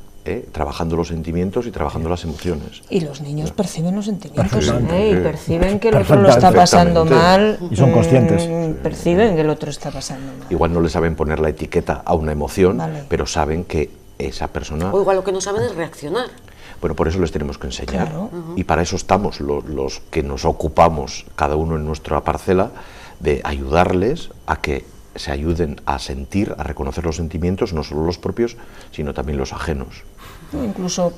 trabajando los sentimientos y trabajando las emociones. Y los niños perciben los sentimientos, Perfectamente. y perciben que el otro lo está Perfectamente. pasando mal. Y son conscientes. Perciben que el otro está pasando mal. Igual no le saben poner la etiqueta a una emoción, Vale. pero saben que esa persona... O igual lo que no saben es reaccionar. Bueno, por eso les tenemos que enseñar. Claro. Y para eso estamos los que nos ocupamos, cada uno en nuestra parcela, de ayudarles a que se ayuden a sentir, a reconocer los sentimientos, no solo los propios, sino también los ajenos. Incluso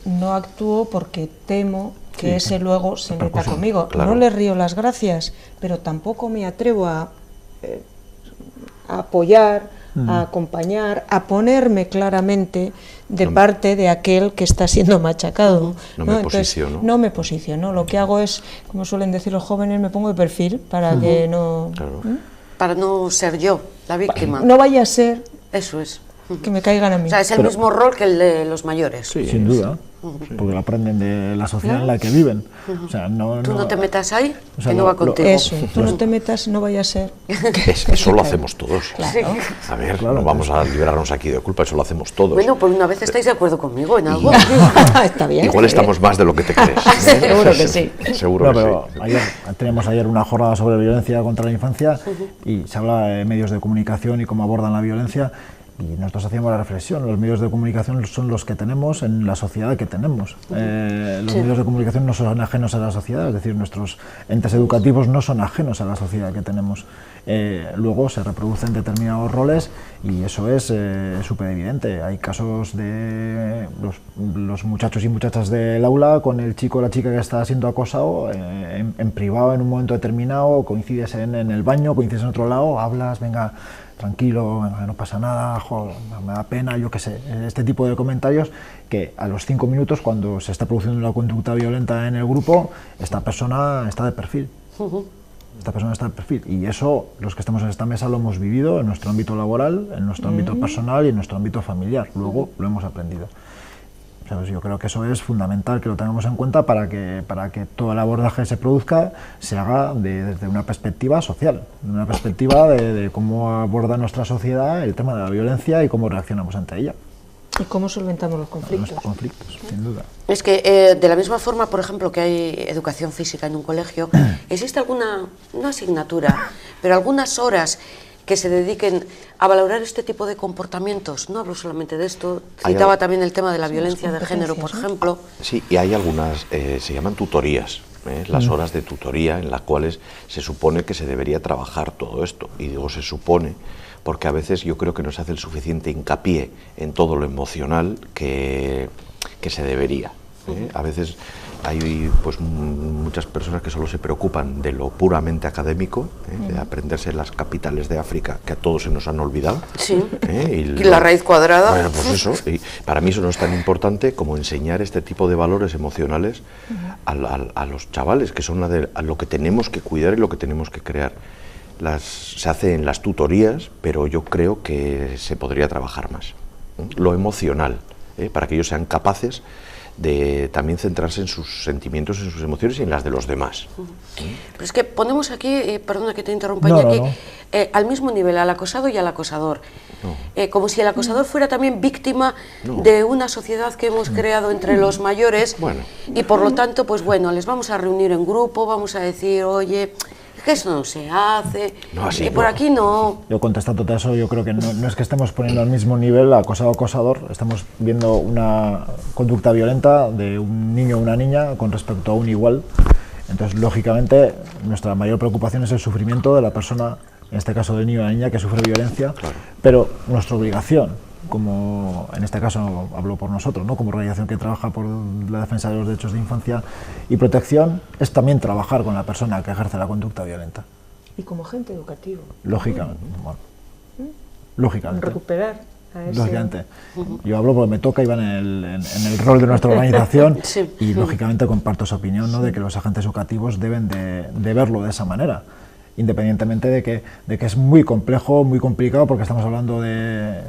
no actúo porque temo que ese luego se meta Repercusión, conmigo. claro. No le río las gracias, pero tampoco me atrevo a apoyar, a acompañar, a ponerme claramente de parte de aquel que está siendo machacado. No me Entonces, posiciono. no me posiciono. Lo que hago es, como suelen decir los jóvenes, me pongo de perfil para que no... Claro. Para no ser yo la víctima. No vaya a ser Eso es. que me caigan a mí. O sea, es el mismo rol que el de los mayores. Sí, Sin duda, porque lo aprenden de la sociedad en la que viven. O sea, Tú no te metas ahí, o sea, que no va contigo. Eso, tú no te metas, no vaya a ser. Eso lo hacemos todos. Claro. A ver, no vamos a librarnos aquí de culpa, eso lo hacemos todos. Bueno, por una vez estáis de acuerdo conmigo en algo. Está bien. Igual estamos más de lo que te crees. Seguro que sí. Seguro No, que pero sí. teníamos ayer una jornada sobre violencia contra la infancia y se habla de medios de comunicación y cómo abordan la violencia. Y nosotros hacíamos la reflexión, los medios de comunicación son los que tenemos en la sociedad que tenemos. Los medios de comunicación no son ajenos a la sociedad, es decir, nuestros entes educativos no son ajenos a la sociedad que tenemos. Luego se reproducen determinados roles y eso es súper evidente. Hay casos de los muchachos y muchachas del aula con el chico o la chica que está siendo acosado en privado en un momento determinado, coincides en el baño, coincides en otro lado, hablas, venga, tranquilo, no pasa nada, jo, me da pena, yo qué sé, este tipo de comentarios que a los 5 minutos, cuando se está produciendo una conducta violenta en el grupo, esta persona está de perfil. Esta persona está de perfil. Y eso, los que estamos en esta mesa, lo hemos vivido en nuestro ámbito laboral, en nuestro ámbito personal y en nuestro ámbito familiar. Luego lo hemos aprendido. ¿Sabes? Yo creo que eso es fundamental que lo tengamos en cuenta para que todo el abordaje que se produzca se haga desde una perspectiva social, de una perspectiva de cómo aborda nuestra sociedad el tema de la violencia y cómo reaccionamos ante ella. ¿Y cómo solventamos los conflictos? Nuestros conflictos, sin duda. Es que de la misma forma, por ejemplo, que hay educación física en un colegio, existe alguna, no asignatura, pero algunas horas que se dediquen a valorar este tipo de comportamientos. No hablo solamente de esto, citaba también el tema de la violencia de género, por ejemplo. Sí, y hay algunas, se llaman tutorías, las horas de tutoría en las cuales se supone que se debería trabajar todo esto. Y digo se supone porque a veces yo creo que no se hace el suficiente hincapié en todo lo emocional que se debería. A veces hay pues muchas personas que solo se preocupan de lo puramente académico, de aprenderse las capitales de África, que a todos se nos han olvidado. Sí, y la raíz cuadrada. Bueno, pues eso, y para mí eso no es tan importante como enseñar este tipo de valores emocionales a los chavales, que son a lo que tenemos que cuidar y lo que tenemos que crear. Se hace en las tutorías, pero yo creo que se podría trabajar más. Lo emocional, para que ellos sean capaces de también centrarse en sus sentimientos, en sus emociones y en las de los demás. Pero es que ponemos aquí, perdona que te interrumpa, No, Iñaki, no. Al mismo nivel al acosado y al acosador. Como si el acosador fuera también víctima de una sociedad que hemos creado entre los mayores, y por lo tanto, pues bueno, les vamos a reunir en grupo, vamos a decir, oye, es que eso no se hace, y por aquí no. Yo contestando a eso, yo creo que no es que estemos poniendo al mismo nivel acosado-acosador, estamos viendo una conducta violenta de un niño o una niña con respecto a un igual. Entonces, lógicamente, nuestra mayor preocupación es el sufrimiento de la persona, en este caso del niño o la niña que sufre violencia, pero nuestra obligación, como en este caso hablo por nosotros, ¿no? Como organización que trabaja por la defensa de los derechos de infancia y protección, es también trabajar con la persona que ejerce la conducta violenta. Y como agente educativo. Lógicamente, bueno, lógicamente. Recuperar a ese... Lógicamente. Yo hablo porque me toca y va en el rol de nuestra organización y lógicamente comparto esa opinión, ¿no? De que los agentes educativos deben de verlo de esa manera, independientemente de que es muy complejo, muy complicado, porque estamos hablando de...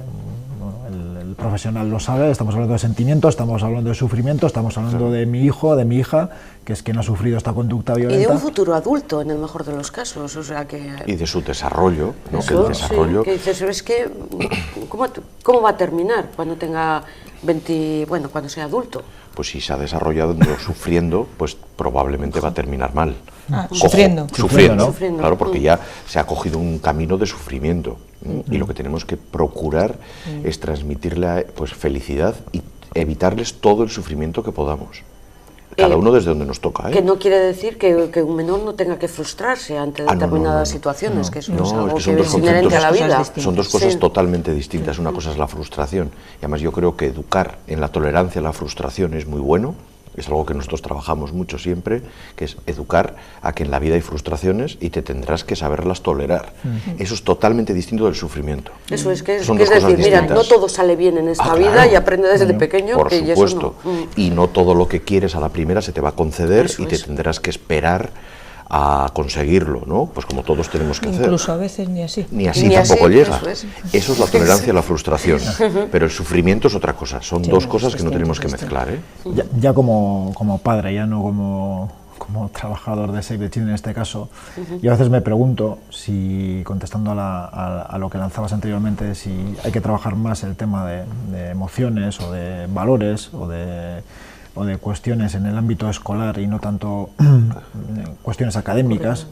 el profesional lo sabe, estamos hablando de sentimientos, estamos hablando de sufrimiento, estamos hablando de mi hijo, de mi hija, que es quien ha sufrido esta conducta violenta. Y de un futuro adulto, en el mejor de los casos, o sea que... Y de su desarrollo, ¿no? Eso, Que el desarrollo... sí, que dices, es que, ¿cómo va a terminar cuando tenga 20, bueno, cuando sea adulto? Pues si se ha desarrollado sufriendo, pues probablemente va a terminar mal. Sufriendo. Sufriendo, Sufriendo. claro, porque ya se ha cogido un camino de sufrimiento. Y lo que tenemos que procurar es transmitirle pues felicidad y evitarles todo el sufrimiento que podamos. cada uno desde donde nos toca. Que no quiere decir que un menor no tenga que frustrarse ante determinadas situaciones, que eso es algo que es inherente a la vida. Son dos cosas totalmente distintas. Una cosa es la frustración, y además yo creo que educar en la tolerancia a la frustración es muy bueno. Es algo que nosotros trabajamos mucho siempre, que es educar a que en la vida hay frustraciones y te tendrás que saberlas tolerar. Eso es totalmente distinto del sufrimiento. Eso es decir, mira, no todo sale bien en esta vida y aprende desde pequeño por que supuesto. Eso no. Y no todo lo que quieres a la primera se te va a conceder y te tendrás que esperar a conseguirlo, ¿no? Pues como todos tenemos que hacer. Incluso a veces ni así. Ni así tampoco llega. Eso es la tolerancia a la frustración. Pero el sufrimiento es otra cosa. Son dos cosas que no tenemos que mezclar, ¿eh? Ya como padre, ya no como trabajador de Save the Children en este caso, yo a veces me pregunto si, contestando a lo que lanzabas anteriormente, si hay que trabajar más el tema de emociones o de valores o de cuestiones en el ámbito escolar y no tanto cuestiones académicas.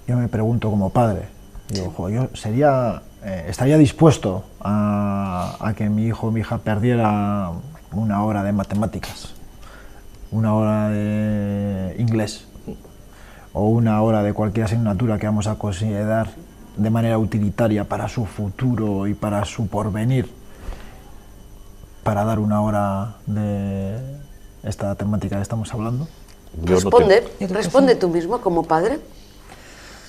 Yo me pregunto como padre, digo, yo estaría dispuesto a que mi hijo o mi hija perdiera una hora de matemáticas, una hora de inglés o una hora de cualquier asignatura que vamos a considerar de manera utilitaria para su futuro y para su porvenir, para dar una hora de esta temática que estamos hablando? Responde tú mismo como padre.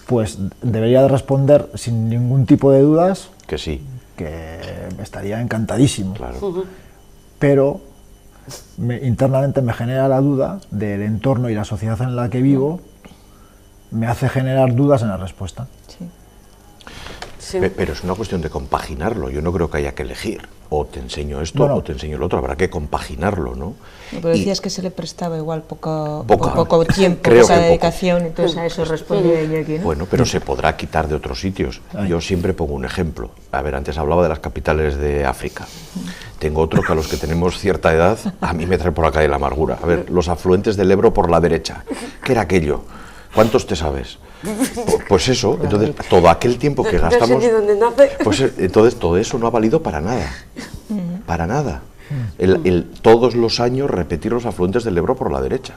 Pues debería de responder sin ningún tipo de dudas que sí, que estaría encantadísimo. Claro. Pero internamente me genera la duda del entorno y la sociedad en la que vivo, me hace generar dudas en la respuesta. Sí. Pero es una cuestión de compaginarlo. Yo no creo que haya que elegir. O te enseño esto o te enseño lo otro. Habrá que compaginarlo, ¿no? Pero decías que se le prestaba igual poco tiempo, poca dedicación, entonces a eso respondía ella aquí, ¿no? Bueno, pero se podrá quitar de otros sitios. Yo siempre pongo un ejemplo. A ver, antes hablaba de las capitales de África. Tengo otro que a los que tenemos cierta edad, a mí me trae por la calle la amargura. A ver, los afluentes del Ebro por la derecha. ¿Qué era aquello? ¿Cuántos te sabes? Pues eso, entonces todo aquel tiempo que gastamos, pues entonces todo eso no ha valido para nada, para nada. Todos los años repetir los afluentes del Ebro por la derecha.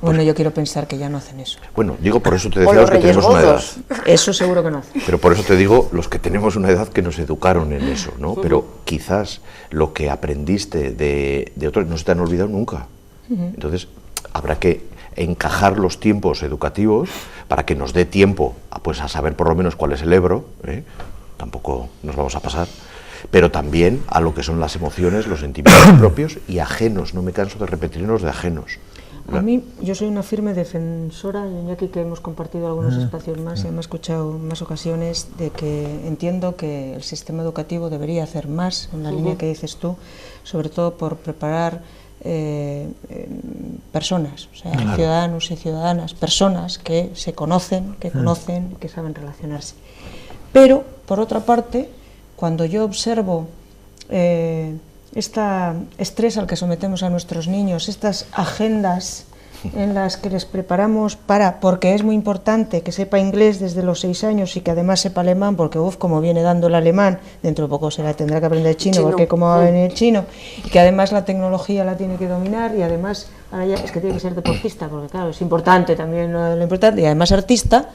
Bueno, yo quiero pensar que ya no hacen eso. Bueno, digo, por eso te decía los que tenemos una edad. Eso seguro que no hacen. Pero por eso te digo, los que tenemos una edad que nos educaron en eso, ¿no? Pero quizás lo que aprendiste de otros no se te han olvidado nunca. Entonces, habrá que encajar los tiempos educativos para que nos dé tiempo a saber por lo menos cuál es el Ebro, tampoco nos vamos a pasar, pero también a lo que son las emociones, los sentimientos propios y ajenos. No me canso de repetirnos de ajenos. A mí, yo soy una firme defensora, y aquí que hemos compartido algunos espacios más y hemos escuchado en más ocasiones, de que entiendo que el sistema educativo debería hacer más en la línea que dices tú, sobre todo por preparar personas, o sea, ciudadanos y ciudadanas, personas que se conocen, que saben relacionarse. Pero, por otra parte, cuando yo observo este estrés al que sometemos a nuestros niños, estas agendas en las que les preparamos porque es muy importante que sepa inglés desde los 6 años y que además sepa alemán, porque como viene dando el alemán, dentro de poco tendrá que aprender chino, porque como va a venir el chino, y que además la tecnología la tiene que dominar, y además ahora ya es que tiene que ser deportista, porque claro, es importante también lo importante, y además artista,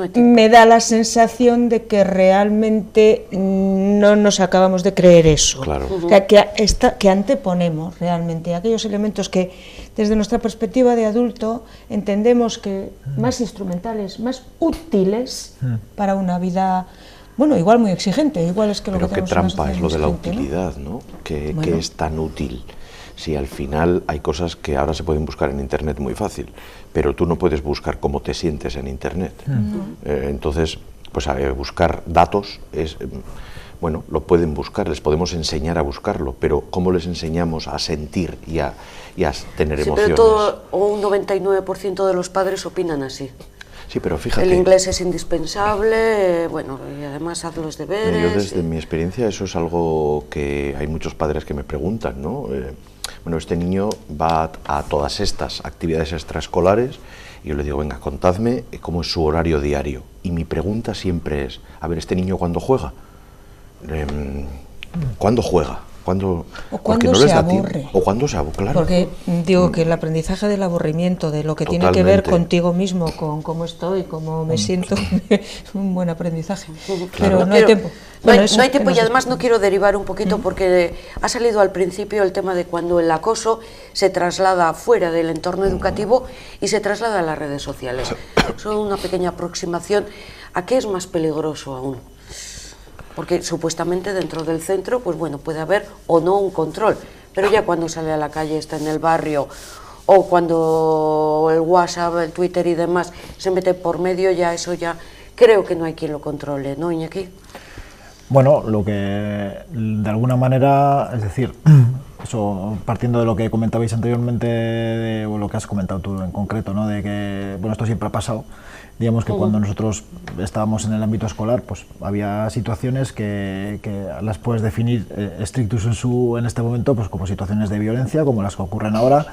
me da la sensación de que realmente no nos acabamos de creer eso. Claro. O sea, que anteponemos realmente aquellos elementos que desde nuestra perspectiva de adulto entendemos que más instrumentales, más útiles para una vida, bueno, igual muy exigente, igual es que lo Pero que qué tenemos trampa es lo de la utilidad, ¿no? Que es tan útil. Si al final hay cosas que ahora se pueden buscar en Internet muy fácil, pero tú no puedes buscar cómo te sientes en Internet. Entonces, pues buscar datos es, bueno, lo pueden buscar, les podemos enseñar a buscarlo, pero ¿cómo les enseñamos a sentir y a tener emociones? Pero un 99% de los padres opinan así. Sí, pero fíjate. El inglés es indispensable, bueno, y además haz los deberes. Yo desde mi experiencia eso es algo que hay muchos padres que me preguntan, ¿no? Bueno, este niño va a todas estas actividades extraescolares y yo le digo, venga, contadme cómo es su horario diario. Y mi pregunta siempre es, a ver, ¿este niño cuándo juega? ¿Cuándo juega? Cuando, O porque cuando no les se da tiempo. aburre. O cuando se aburre, claro. Porque digo que el aprendizaje del aburrimiento, de lo que tiene que ver Totalmente. contigo mismo, con cómo estoy, cómo me siento, es un buen aprendizaje. Pero No no hay quiero- tiempo. No hay, Bueno, eso no hay que tiempo y nos- además no quiero derivar un poquito porque ha salido al principio el tema de cuando el acoso se traslada fuera del entorno educativo y se traslada a las redes sociales. Son una pequeña aproximación a qué es más peligroso aún. Porque supuestamente dentro del centro, pues bueno, puede haber o no un control, pero ya cuando sale a la calle, está en el barrio, o cuando el WhatsApp, el Twitter y demás se mete por medio, ya eso ya creo que no hay quien lo controle, ¿no, Iñaki? Bueno, lo que de alguna manera, es decir, eso partiendo de lo que comentabais anteriormente, o lo que has comentado tú en concreto, ¿no? De que, bueno, esto siempre ha pasado. Digamos que cuando nosotros estábamos en el ámbito escolar, pues había situaciones que las puedes definir strictus sensu en este momento, pues como situaciones de violencia, como las que ocurren ahora,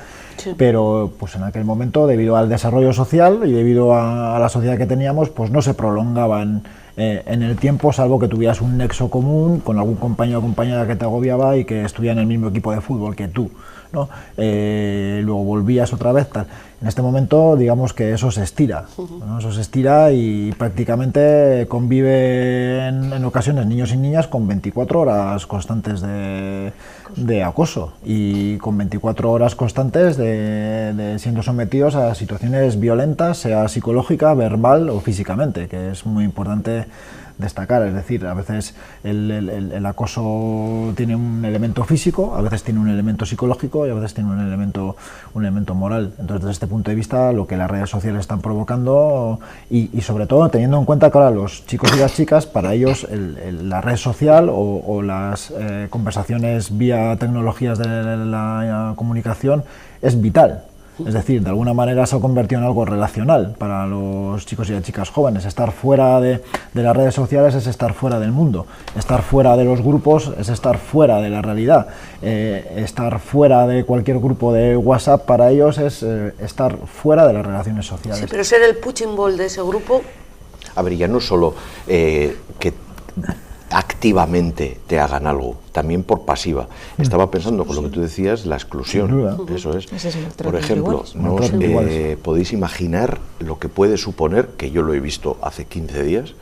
pero pues en aquel momento, debido al desarrollo social y debido a la sociedad que teníamos, pues no se prolongaban en el tiempo, salvo que tuvieras un nexo común con algún compañero o compañera que te agobiaba y que estuviera en el mismo equipo de fútbol que tú, ¿no? Luego volvías otra vez, tal. En este momento, digamos que eso se estira, ¿no? Eso se estira y prácticamente conviven en ocasiones niños y niñas con 24 horas constantes de acoso y con 24 horas constantes de siendo sometidos a situaciones violentas, sea psicológica, verbal o físicamente, que es muy importante destacar. Es decir, a veces el acoso tiene un elemento físico, a veces tiene un elemento psicológico y a veces tiene un elemento moral. Entonces, desde este punto de vista, lo que las redes sociales están provocando y sobre todo teniendo en cuenta que ahora los chicos y las chicas, para ellos la red social o las conversaciones vía tecnologías de la comunicación es vital. Es decir, de alguna manera se ha convertido en algo relacional para los chicos y las chicas jóvenes. Estar fuera de las redes sociales es estar fuera del mundo. Estar fuera de los grupos es estar fuera de la realidad. Estar fuera de cualquier grupo de WhatsApp para ellos es estar fuera de las relaciones sociales. Sí, pero ser el punching ball de ese grupo... A ver, ya no solo que activamente te hagan algo, también por pasiva. Estaba pensando con lo que tú decías, la exclusión. Sin duda. Eso es. Ese es el maltrato Por entre ejemplo, iguales. no os, Maltrato entre iguales. podéis imaginar lo que puede suponer, que yo lo he visto hace 15 días,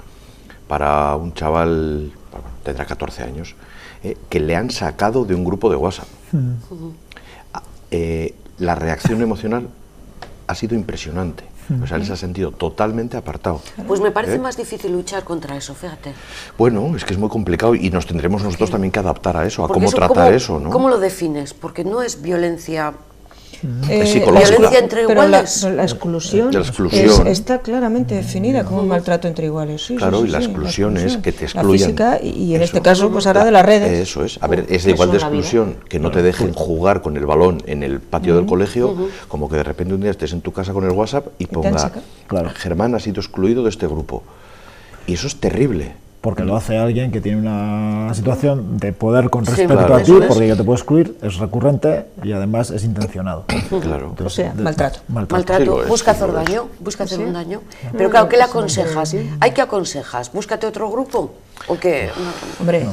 para un chaval, bueno, tendrá 14 años, que le han sacado de un grupo de WhatsApp. La reacción emocional ha sido impresionante. O sea, él se ha sentido totalmente apartado. Pues me parece más difícil luchar contra eso, fíjate. Bueno, es que es muy complicado y nos tendremos nosotros también que adaptar a eso, a Porque cómo eso, tratar eso, ¿no? ¿Cómo lo defines? Porque no es violencia... Es psicológica. Violencia entre pero iguales. la exclusión, La exclusión. está claramente definida como un maltrato entre iguales. Sí, Claro, sí, y la sí, exclusión es que te La excluyan. física y en Eso. este caso, pues ahora de las redes. Eso es. A ver, es igual de exclusión que no te dejen jugar con el balón en el patio del colegio, como que de repente un día estés en tu casa con el WhatsApp y te han ponga, sacado. Claro. Germán ha sido excluido de este grupo. Y eso es terrible. Porque lo hace alguien que tiene una situación de poder con Sí, respecto claro, a ti, eso es. porque yo te puedo excluir, es recurrente y además es intencionado. Claro. O sea, maltrato. Sí, Maltrato, lo es, busca sí, lo hacer es. daño, busca hacer un daño. Pero claro, ¿qué le aconsejas? ¿Hay que aconsejas? ¿Búscate otro grupo? ¿O qué? Hombre,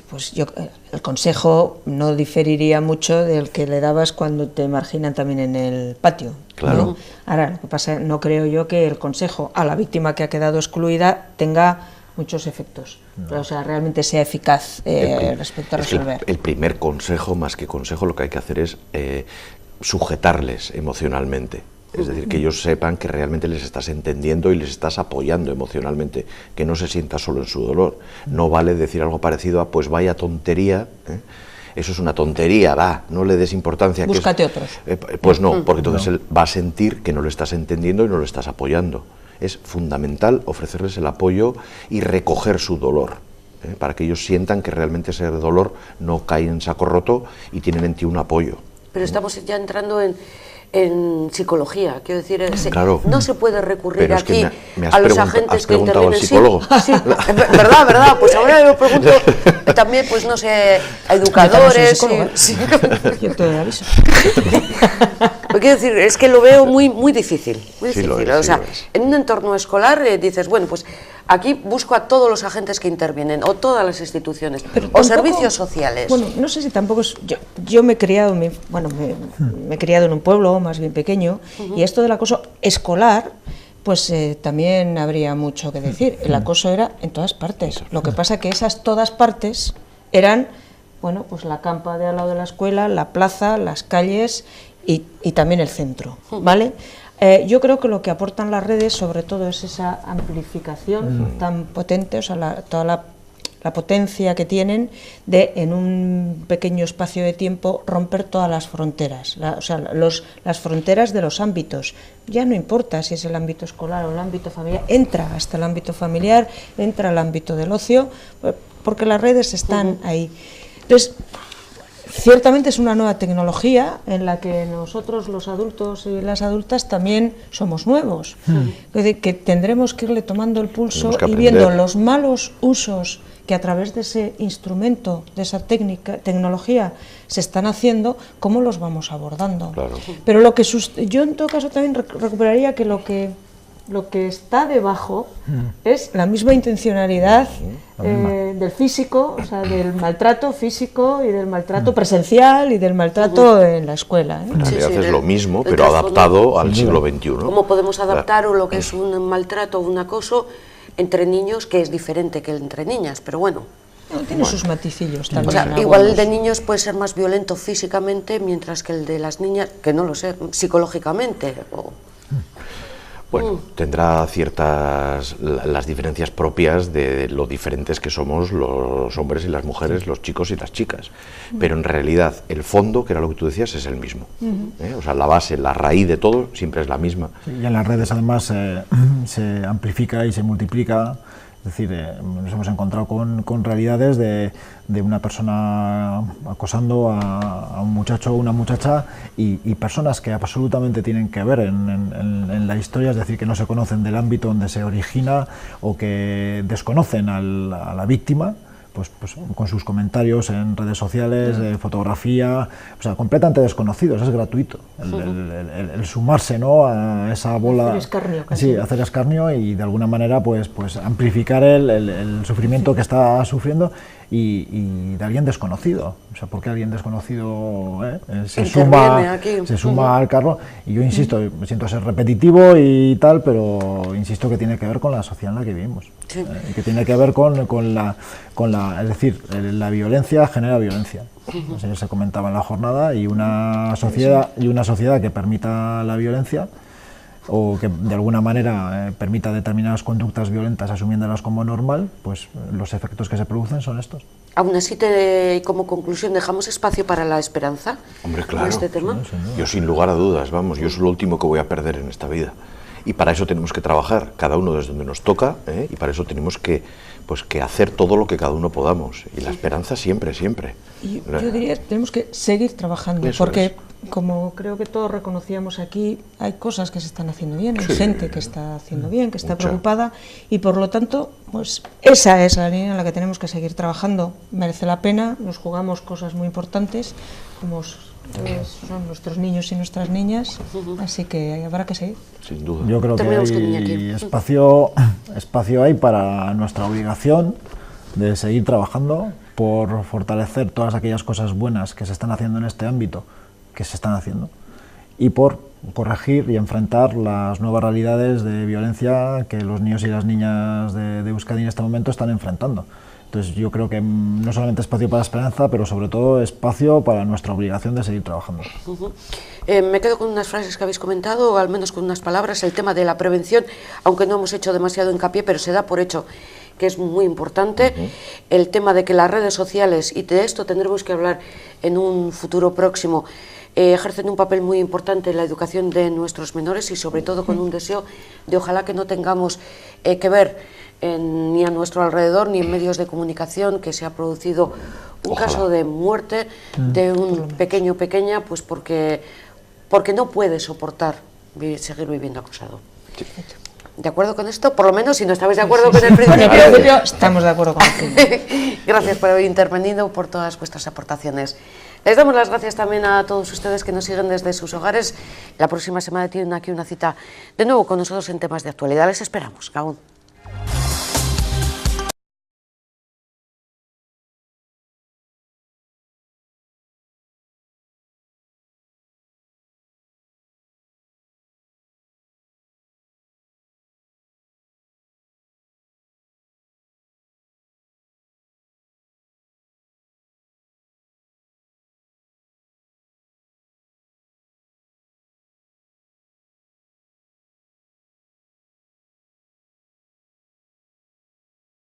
pues yo el consejo no diferiría mucho del que le dabas cuando te marginan también en el patio. Claro. ¿no? Ahora, lo que pasa, no creo yo que el consejo a la víctima que ha quedado excluida tenga muchos efectos, o sea, realmente sea eficaz respecto a Es que resolver. el primer consejo, más que consejo, lo que hay que hacer es sujetarles emocionalmente. Es decir, que ellos sepan que realmente les estás entendiendo y les estás apoyando emocionalmente, que no se sienta solo en su dolor. No vale decir algo parecido a, pues vaya tontería, eso es una tontería, va, no le des importancia. Búscate otros. Pues no, porque entonces él va a sentir que no lo estás entendiendo y no lo estás apoyando. Es fundamental ofrecerles el apoyo y recoger su dolor, para que ellos sientan que realmente ese dolor no cae en saco roto y tienen en ti un apoyo. Pero estamos ya entrando en psicología, quiero decir, Claro. no se puede recurrir Pero es que aquí me has a los pregunta- agentes has que preguntado al intervienen. psicólogo. Sí, verdad, pues ahora lo pregunto también, pues no sé, a educadores. Psicóloga. Sí. Yo te aviso. Lo quiero decir, es que lo veo muy difícil, muy Sí, lo difícil. es, O sea, sí lo es. en un entorno escolar dices, bueno, pues Aquí busco a todos los agentes que intervienen, o todas las instituciones, Pero o tampoco, servicios sociales. Bueno, no sé si tampoco es... Yo me he criado, me he criado en un pueblo más bien pequeño, y esto del acoso escolar, pues también habría mucho que decir. El acoso era en todas partes. Lo que pasa que esas todas partes eran, bueno, pues la campa de al lado de la escuela, la plaza, las calles y también el centro, ¿vale? Yo creo que lo que aportan las redes, sobre todo, es esa amplificación tan potente, o sea, toda la potencia que tienen de, en un pequeño espacio de tiempo, romper todas las fronteras, o sea, las fronteras de los ámbitos. Ya no importa si es el ámbito escolar o el ámbito familiar, entra hasta el ámbito familiar, entra al ámbito del ocio, porque las redes están ahí. Entonces, ciertamente es una nueva tecnología en la que nosotros, los adultos y las adultas, también somos nuevos. Es decir, que tendremos que irle tomando el pulso y viendo los malos usos que a través de ese instrumento, de esa tecnología, se están haciendo, cómo los vamos abordando. Claro. Pero lo que yo en todo caso también recuperaría que lo que está debajo es la misma intencionalidad del físico, o sea, del maltrato físico y del maltrato presencial y del maltrato en la escuela. En realidad es lo mismo, pero adaptado al siglo XXI. ¿Cómo podemos adaptar lo que es un maltrato o un acoso entre niños, que es diferente que entre niñas? Pero bueno. Tiene sus maticillos también. O sea, igual el de niños puede ser más violento físicamente, mientras que el de las niñas, que no lo sé, psicológicamente. Bueno, tendrá ciertas las diferencias propias de lo diferentes que somos los hombres y las mujeres, los chicos y las chicas, pero en realidad el fondo, que era lo que tú decías, es el mismo. O sea, la base, la raíz de todo siempre es la misma. Sí, y en las redes además se amplifica y se multiplica. Es decir, nos hemos encontrado con realidades de una persona acosando a un muchacho o una muchacha y personas que absolutamente tienen que ver en la historia, es decir, que no se conocen del ámbito donde se origina o que desconocen a la víctima, pues con sus comentarios en redes sociales, fotografía, o sea, completamente desconocidos, es gratuito el sumarse, ¿no?, a esa bola, hacer escarnio, sí, hacer escarnio y de alguna manera pues amplificar el sufrimiento que está sufriendo y de alguien desconocido, o sea, porque alguien desconocido se suma al carro, y yo insisto, me siento ser repetitivo y tal, pero insisto que tiene que ver con la sociedad en la que vivimos, y que tiene que ver con la es decir, la violencia genera violencia. Eso se comentaba en la jornada, y una sociedad que permita la violencia o que de alguna manera permita determinadas conductas violentas asumiéndolas como normal, pues los efectos que se producen son estos. Aún así, como conclusión, ¿dejamos espacio para la esperanza? Hombre, claro, en este tema? Sí, yo sin lugar a dudas, vamos, yo soy lo último que voy a perder en esta vida. Y para eso tenemos que trabajar, cada uno desde donde nos toca, y para eso tenemos que hacer todo lo que cada uno podamos. Y la esperanza siempre, siempre. Y yo diría que tenemos que seguir trabajando, Eso porque como creo que todos reconocíamos aquí, hay cosas que se están haciendo bien, hay gente que está haciendo bien, que está preocupada, y por lo tanto, pues esa es la línea en la que tenemos que seguir trabajando. Merece la pena, nos jugamos cosas muy importantes, como son nuestros niños y nuestras niñas, así que habrá que seguir. Sin duda. Yo creo que hay espacio hay para nuestra obligación de seguir trabajando por fortalecer todas aquellas cosas buenas que se están haciendo en este ámbito, que se están haciendo, y por corregir y enfrentar las nuevas realidades de violencia que los niños y las niñas de Euskadi en este momento están enfrentando. Entonces yo creo que no solamente espacio para la esperanza, pero sobre todo espacio para nuestra obligación de seguir trabajando. Me quedo con unas frases que habéis comentado, o al menos con unas palabras, el tema de la prevención, aunque no hemos hecho demasiado hincapié, pero se da por hecho que es muy importante, el tema de que las redes sociales, y de esto tendremos que hablar en un futuro próximo, ejercen un papel muy importante en la educación de nuestros menores, y sobre todo con un deseo de ojalá que no tengamos que ver ni a nuestro alrededor ni en medios de comunicación que se ha producido un caso de muerte de un pequeño o pequeña, pues porque no puede soportar seguir viviendo acosado. ¿De acuerdo con esto? Por lo menos, si no estabais de acuerdo con el principio. Estamos de acuerdo con el Gracias por haber intervenido, por todas vuestras aportaciones. Les damos las gracias también a todos ustedes que nos siguen desde sus hogares. La próxima semana tienen aquí una cita de nuevo con nosotros en temas de actualidad. Les esperamos. Gabón.